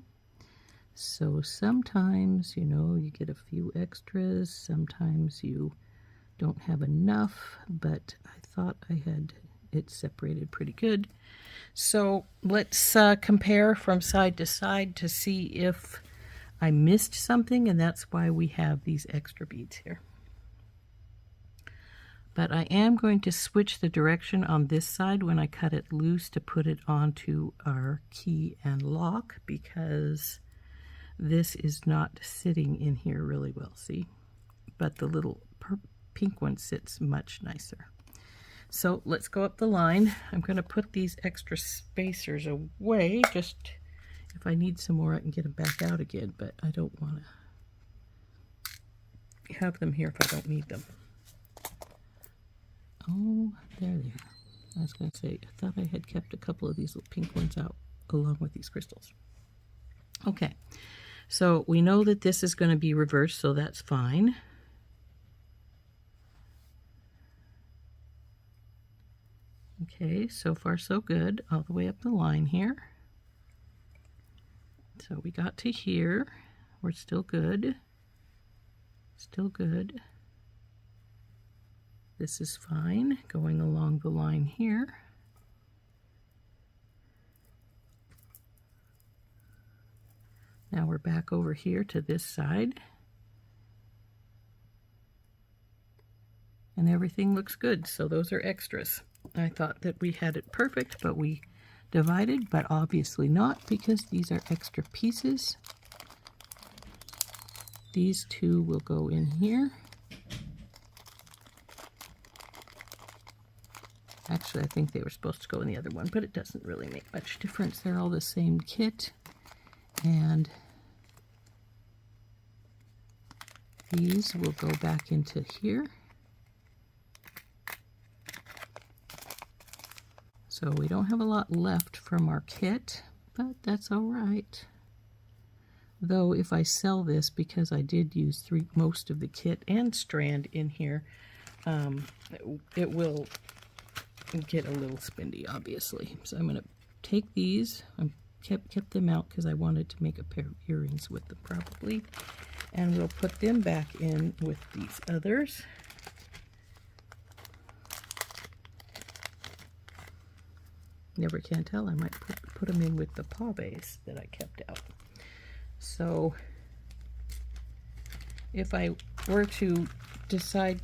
So sometimes, you know, you get a few extras. Sometimes you Don't have enough, but I thought I had it separated pretty good. So let's compare from side to side to see if I missed something, and that's why we have these extra beads here. But I am going to switch the direction on this side when I cut it loose to put it onto our key and lock, because this is not sitting in here really well, see? But the little pink one sits much nicer. So let's go up the line. I'm going to put these extra spacers away. Just if I need some more, I can get them back out again, but I don't want to have them here if I don't need them. Oh, there they are. I was going to say, I thought I had kept a couple of these little pink ones out along with these crystals. Okay, so we know that this is going to be reversed, so that's fine. Okay, so far so good, all the way up the line here. So we got to here. We're still good. Still good. This is fine, going along the line here. Now we're back over here to this side. And everything looks good, so those are extras. I thought that we had it perfect, but we divided, but obviously not, because these are extra pieces. These two will go in here. Actually, I think they were supposed to go in the other one, but it doesn't really make much difference. They're all the same kit. And these will go back into here. So we don't have a lot left from our kit, but that's all right. Though if I sell this, because I did use most of the kit and strand in here, it will get a little spendy, obviously. So I'm going to take these. I kept them out because I wanted to make a pair of earrings with them probably. And we'll put them back in with these others. Never can tell. I might put them in with the paves that I kept out. So if I were to decide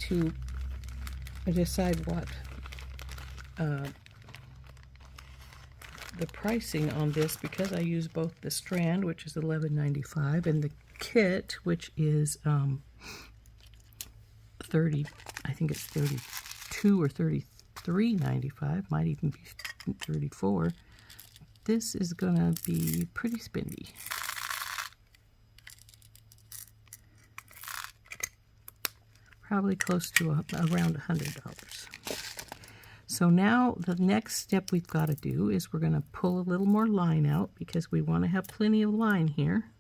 what the pricing on this, because I use both the strand, which is $11.95, and the kit, which is 30, I think it's 32 or 33.95, might even be 34. This is gonna be pretty spendy. Probably close to around $100. So now the next step we've got to do is we're going to pull a little more line out, because we want to have plenty of line here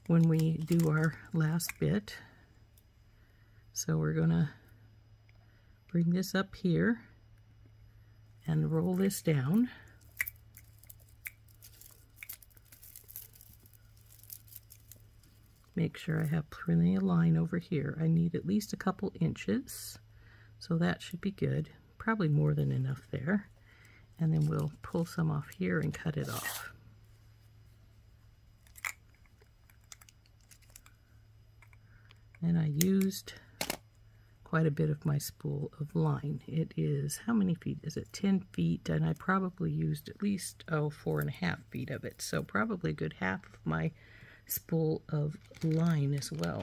when we do our last bit. So we're going to bring this up here and roll this down. Make sure I have plenty of line over here. I need at least a couple inches, so that should be good. Probably more than enough there. And then we'll pull some off here and cut it off. And I used quite a bit of my spool of line. It is, how many feet is it? 10 feet, and I probably used at least 4.5 feet of it. So probably a good half of my spool of line as well.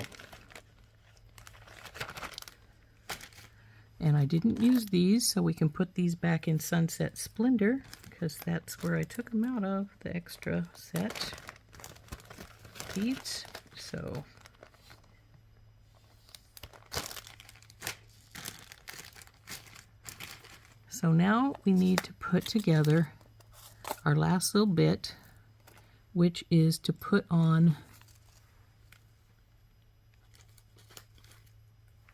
And I didn't use these, so we can put these back in Sunset Splendor, because that's where I took them out of, the extra set beads. So now we need to put together our last little bit, which is to put on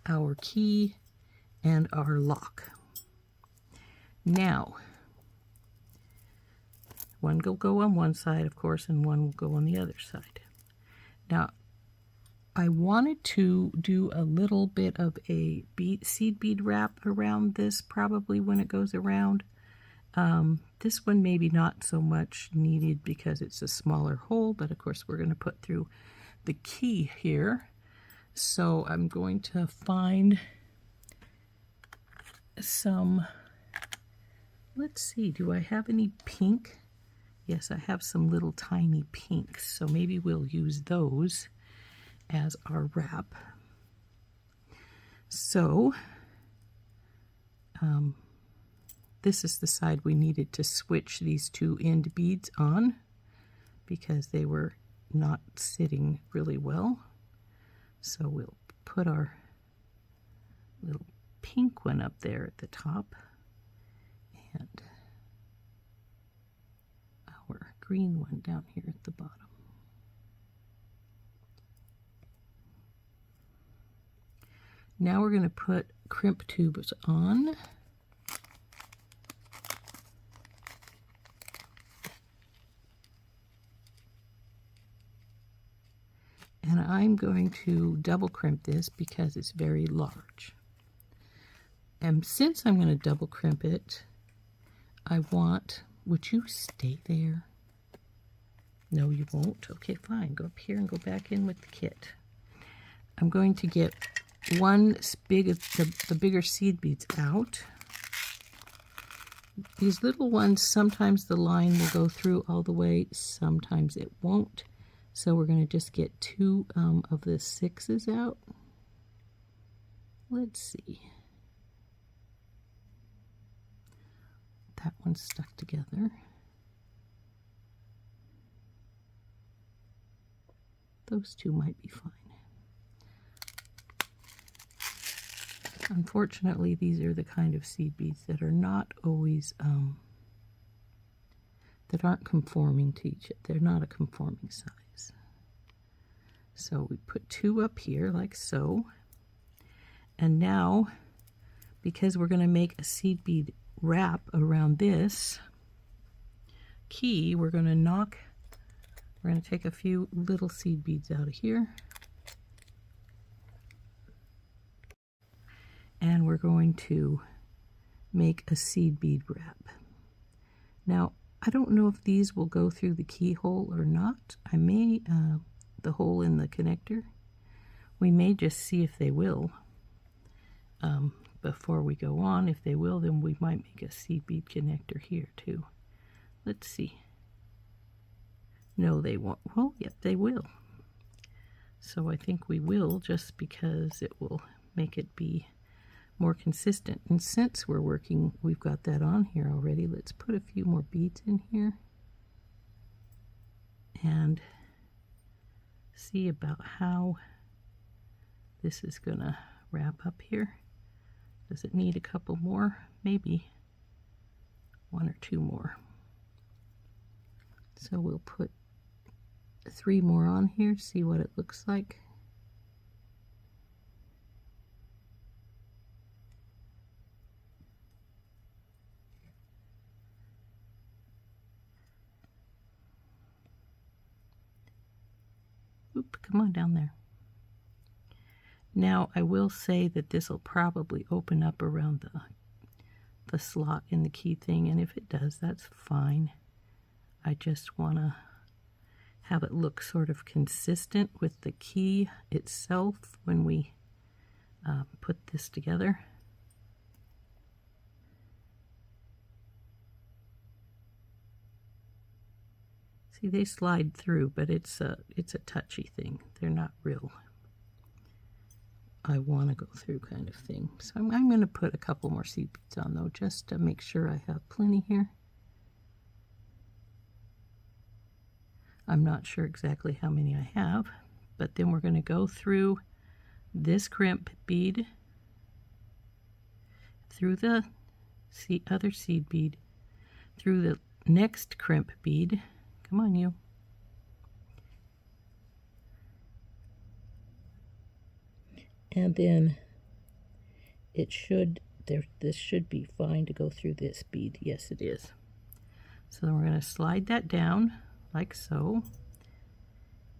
our key and our lock. Now, one will go on one side, of course, and one will go on the other side. Now, I wanted to do a little bit of a seed bead wrap around this probably when it goes around. This one maybe not so much needed because it's a smaller hole, but of course we're going to put through the key here. So I'm going to find some, let's see, do I have any pink? Yes, I have some little tiny pinks, so maybe we'll use those as our wrap. So this is the side we needed to switch these two end beads on because they were not sitting really well. So we'll put our little pink one up there at the top and our green one down here at the bottom. Now we're going to put crimp tubes on. And I'm going to double crimp this because it's very large. And since I'm going to double crimp it, I want, would you stay there? No, you won't. Okay, fine. Go up here and go back in with the kit. I'm going to get one the bigger seed beads out. These little ones, sometimes the line will go through all the way, sometimes it won't. So we're going to just get two of the 6s out. Let's see. That one's stuck together. Those two might be fine. Unfortunately, these are the kind of seed beads that are not always, that aren't conforming to each other. They're not a conforming size. So we put 2 up here like so. And now, because we're going to make a seed bead wrap around this key, we're going to take a few little seed beads out of here. And we're going to make a seed bead wrap. Now, I don't know if these will go through the keyhole or not. I may, the hole in the connector. We may just see if they will before we go on. If they will, then we might make a seed bead connector here too. Let's see. No, they won't. Well, yep, they will. So I think we will, just because it will make it be more consistent. And since we're working, we've got that on here already, let's put a few more beads in here and see about how this is gonna wrap up here. Does it need a couple more? Maybe 1 or 2 more. So we'll put 3 more on here, see what it looks like. Oop, come on down there. Now I will say that this will probably open up around the slot in the key thing, and if it does, that's fine. I just want to have it look sort of consistent with the key itself when we put this together. See, they slide through, but it's a touchy thing. They're not real, I want to go through kind of thing. So I'm going to put a couple more seed beads on though, just to make sure I have plenty here. I'm not sure exactly how many I have, but then we're going to go through this crimp bead, through the other seed bead, through the next crimp bead. Come on, you. And then it should, this should be fine to go through this bead. Yes, it is. So then we're going to slide that down like so.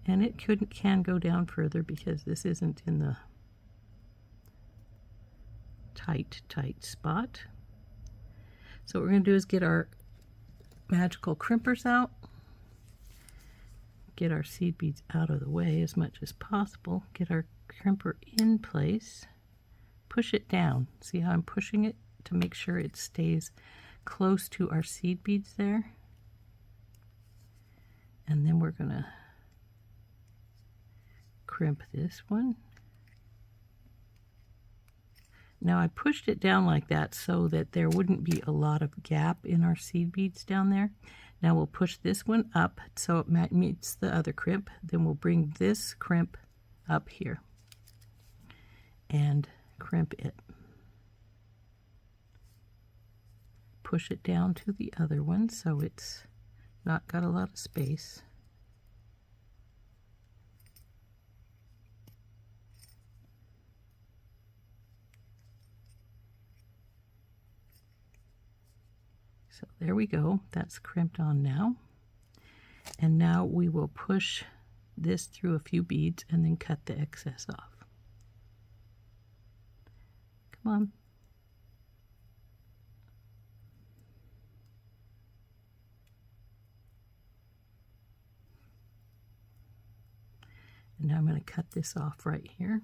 And it can go down further because this isn't in the tight spot. So what we're going to do is get our magical crimpers out, get our seed beads out of the way as much as possible, get our crimper in place, push it down. See how I'm pushing it to make sure it stays close to our seed beads there. And then we're going to crimp this one. Now I pushed it down like that so that there wouldn't be a lot of gap in our seed beads down there. Now we'll push this one up so it meets the other crimp. Then we'll bring this crimp up here and crimp it. Push it down to the other one so it's not got a lot of space. So there we go, that's crimped on now. And now we will push this through a few beads and then cut the excess off. Come on. And now I'm going to cut this off right here.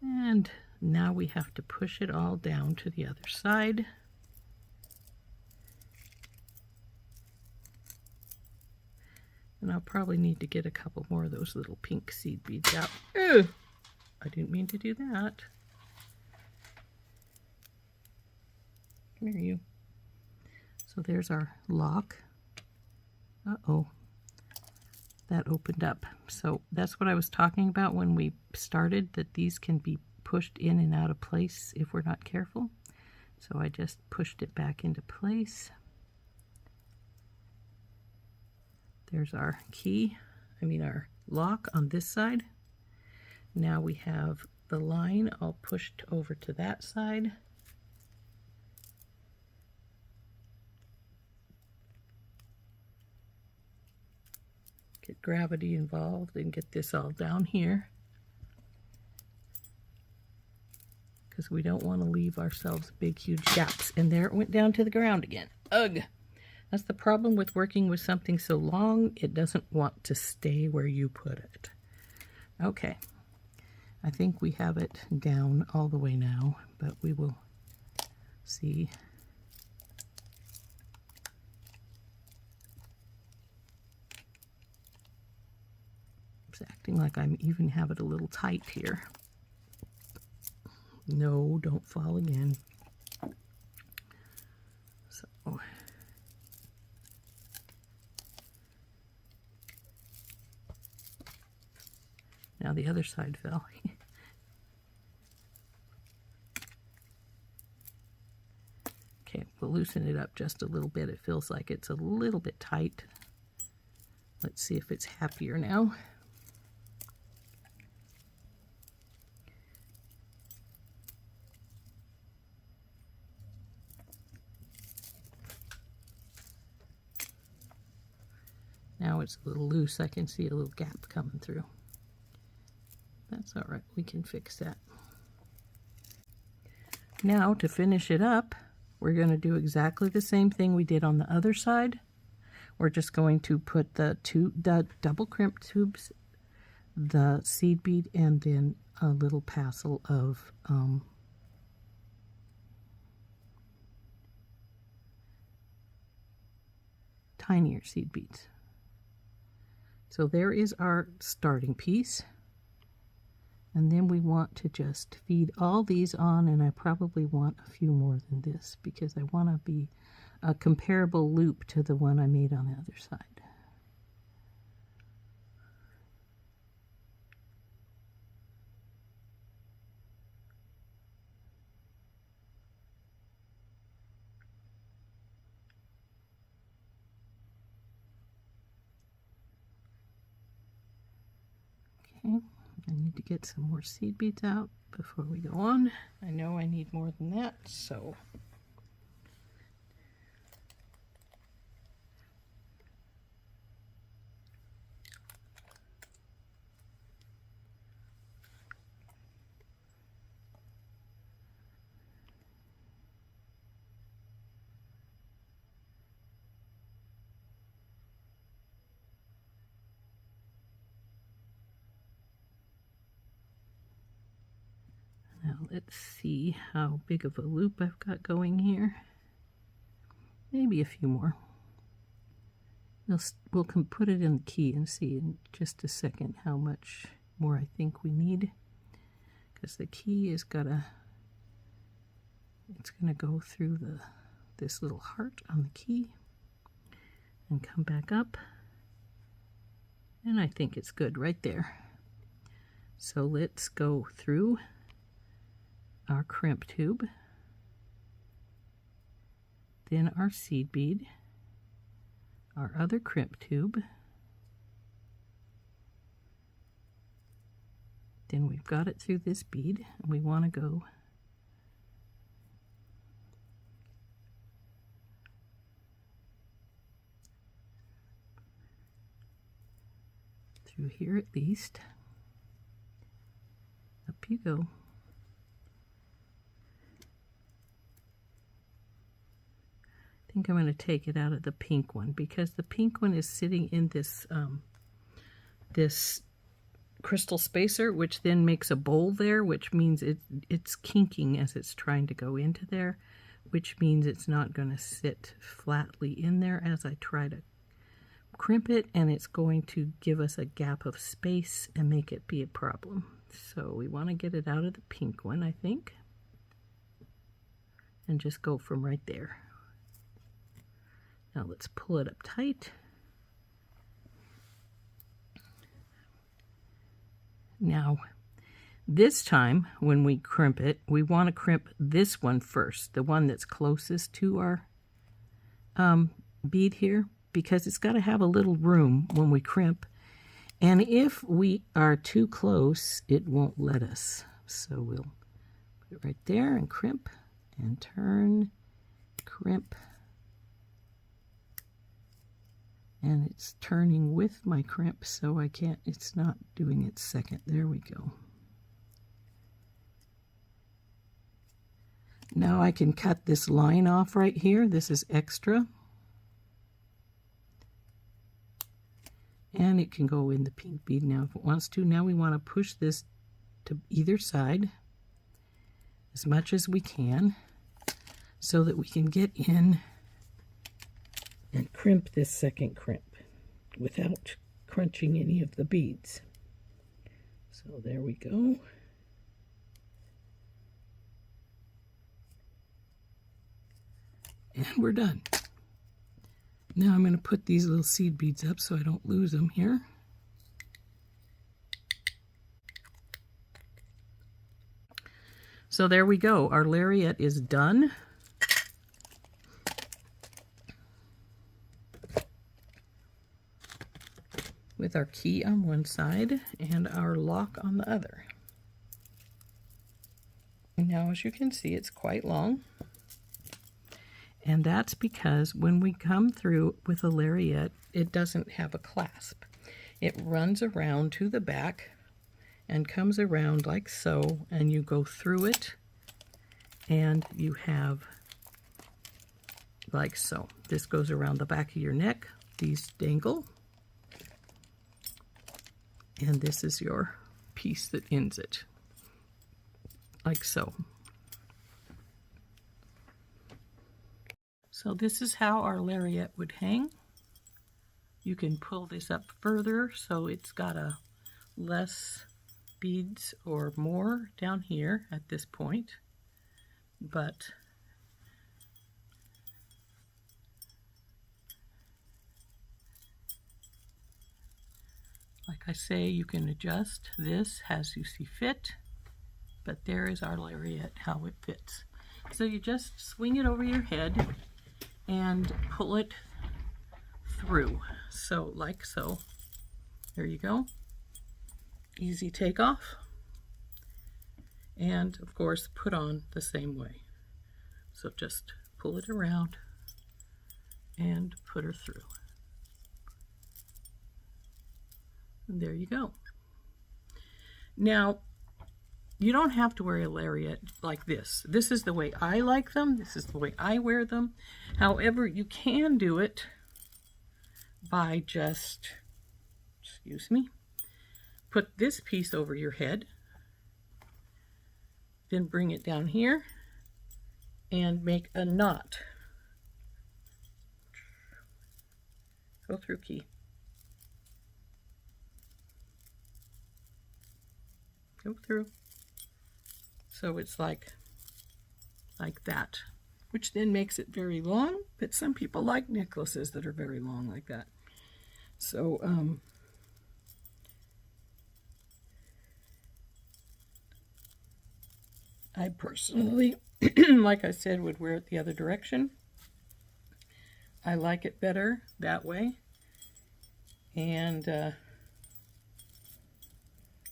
And now we have to push it all down to the other side. And I'll probably need to get a couple more of those little pink seed beads out. Ugh! I didn't mean to do that. Come here, you. So there's our lock. Uh-oh. That opened up. So that's what I was talking about when we started, that these can be pushed in and out of place if we're not careful. So I just pushed it back into place. There's our our lock on this side. Now we have the line all pushed over to that side. Get gravity involved and get this all down here, because we don't want to leave ourselves big huge gaps. And there it went down to the ground again. Ugh! That's the problem with working with something so long, it doesn't want to stay where you put it. Okay, I think we have it down all the way now, but we will see. Acting like I'm even have it a little tight here. No, don't fall again. So now the other side fell. Okay, we'll loosen it up just a little bit. It feels like it's a little bit tight. Let's see if it's happier now. Now it's a little loose. I can see a little gap coming through. That's all right. We can fix that. Now to finish it up, we're going to do exactly the same thing we did on the other side. We're just going to put the double crimp tubes, the seed bead, and then a little passel of tinier seed beads. So there is our starting piece. And then we want to just feed all these on, and I probably want a few more than this because I want to be a comparable loop to the one I made on the other side. Okay. I need to get some more seed beads out before we go on. I know I need more than that, so let's see how big of a loop I've got going here. Maybe a few more. We'll put it in the key and see in just a second how much more I think we need. Because the key is it's gonna go through this little heart on the key and come back up. And I think it's good right there. So let's go through our crimp tube, then our seed bead, our other crimp tube, then we've got it through this bead, and we want to go through here at least. Up you go. I think I'm going to take it out of the pink one because the pink one is sitting in this this crystal spacer, which then makes a bowl there, which means it's kinking as it's trying to go into there, which means it's not going to sit flatly in there as I try to crimp it, and it's going to give us a gap of space and make it be a problem. So we want to get it out of the pink one, I think, and just go from right there. Now let's pull it up tight. Now, this time when we crimp it, we want to crimp this one first, the one that's closest to our bead here, because it's got to have a little room when we crimp. And if we are too close, it won't let us. So we'll put it right there and crimp and turn, crimp. And it's turning with my crimp, so I can't, it's not doing its second. There we go. Now I can cut this line off right here. This is extra. And it can go in the pink bead now if it wants to. Now we want to push this to either side as much as we can so that we can get in and crimp this second crimp without crunching any of the beads. So there we go. And we're done. Now I'm going to put these little seed beads up so I don't lose them here. So there we go. Our lariat is done. With our key on one side and our lock on the other. Now, as you can see, it's quite long. And that's because when we come through with a lariat, it doesn't have a clasp. It runs around to the back and comes around like so, and you go through it, and you have like so. This goes around the back of your neck. These dangle. And this is your piece that ends it, like so. So this is how our lariat would hang. You can pull this up further so it's got a less beads or more down here at this point, but like I say, you can adjust this as you see fit, but there is our lariat, how it fits. So you just swing it over your head and pull it through. So like so. There you go. Easy takeoff. And of course put on the same way. So just pull it around and put her through. And there you go. Now, you don't have to wear a lariat like this. This is the way I like them. This is the way I wear them. However, you can do it by just, excuse me, put this piece over your head Then bring it down here and make a knot. Go through, Key. Go through. So it's like that, which then makes it very long, but some people like necklaces that are very long like that. So I personally, like I said, would wear it the other direction. I like it better that way. And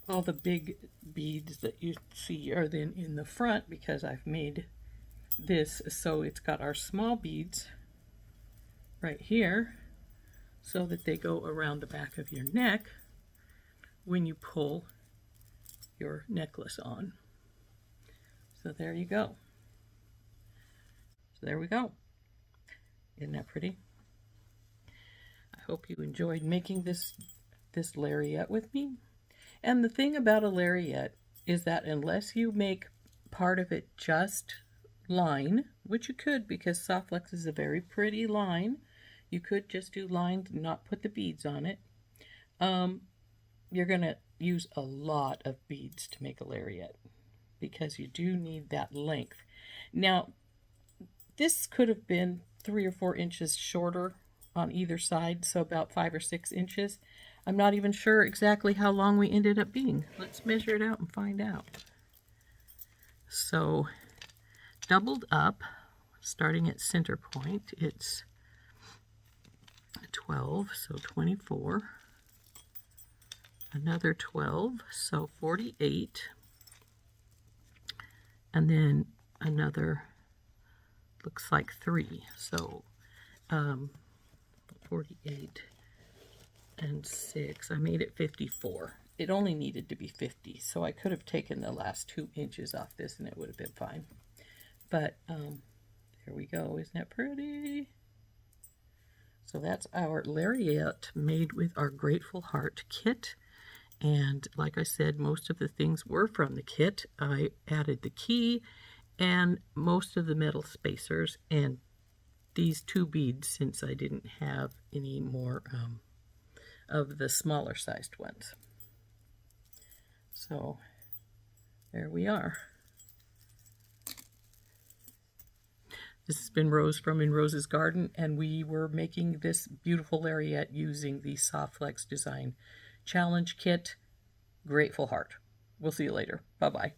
all the big beads that you see are then in the front because I've made this so it's got our small beads right here so that they go around the back of your neck when you pull your necklace on. So there you go. So there we go. Isn't that pretty? I hope you enjoyed making this lariat with me. And the thing about a lariat is that unless you make part of it just line, which you could because SoftFlex is a very pretty line, you could just do lines and not put the beads on it. You're going to use a lot of beads to make a lariat because you do need that length. Now, this could have been 3 or 4 inches shorter on either side, so about 5 or 6 inches. I'm not even sure exactly how long we ended up being. Let's measure it out and find out. So, doubled up, starting at center point, it's 12, so 24. Another 12, so 48. And then another, looks like 3, so 48 and 6. I made it 54. It only needed to be 50, so I could have taken the last 2 inches off this and it would have been fine. But there we go. Isn't that pretty? So that's our lariat made with our Grateful Heart kit. And like I said, most of the things were from the kit. I added the key and most of the metal spacers and these 2 beads since I didn't have any more of the smaller sized ones. So there we are. This has been Rose from In Rose's Garden, and we were making this beautiful lariat using the SoftFlex Design Challenge Kit. Grateful Heart. We'll see you later. Bye-bye.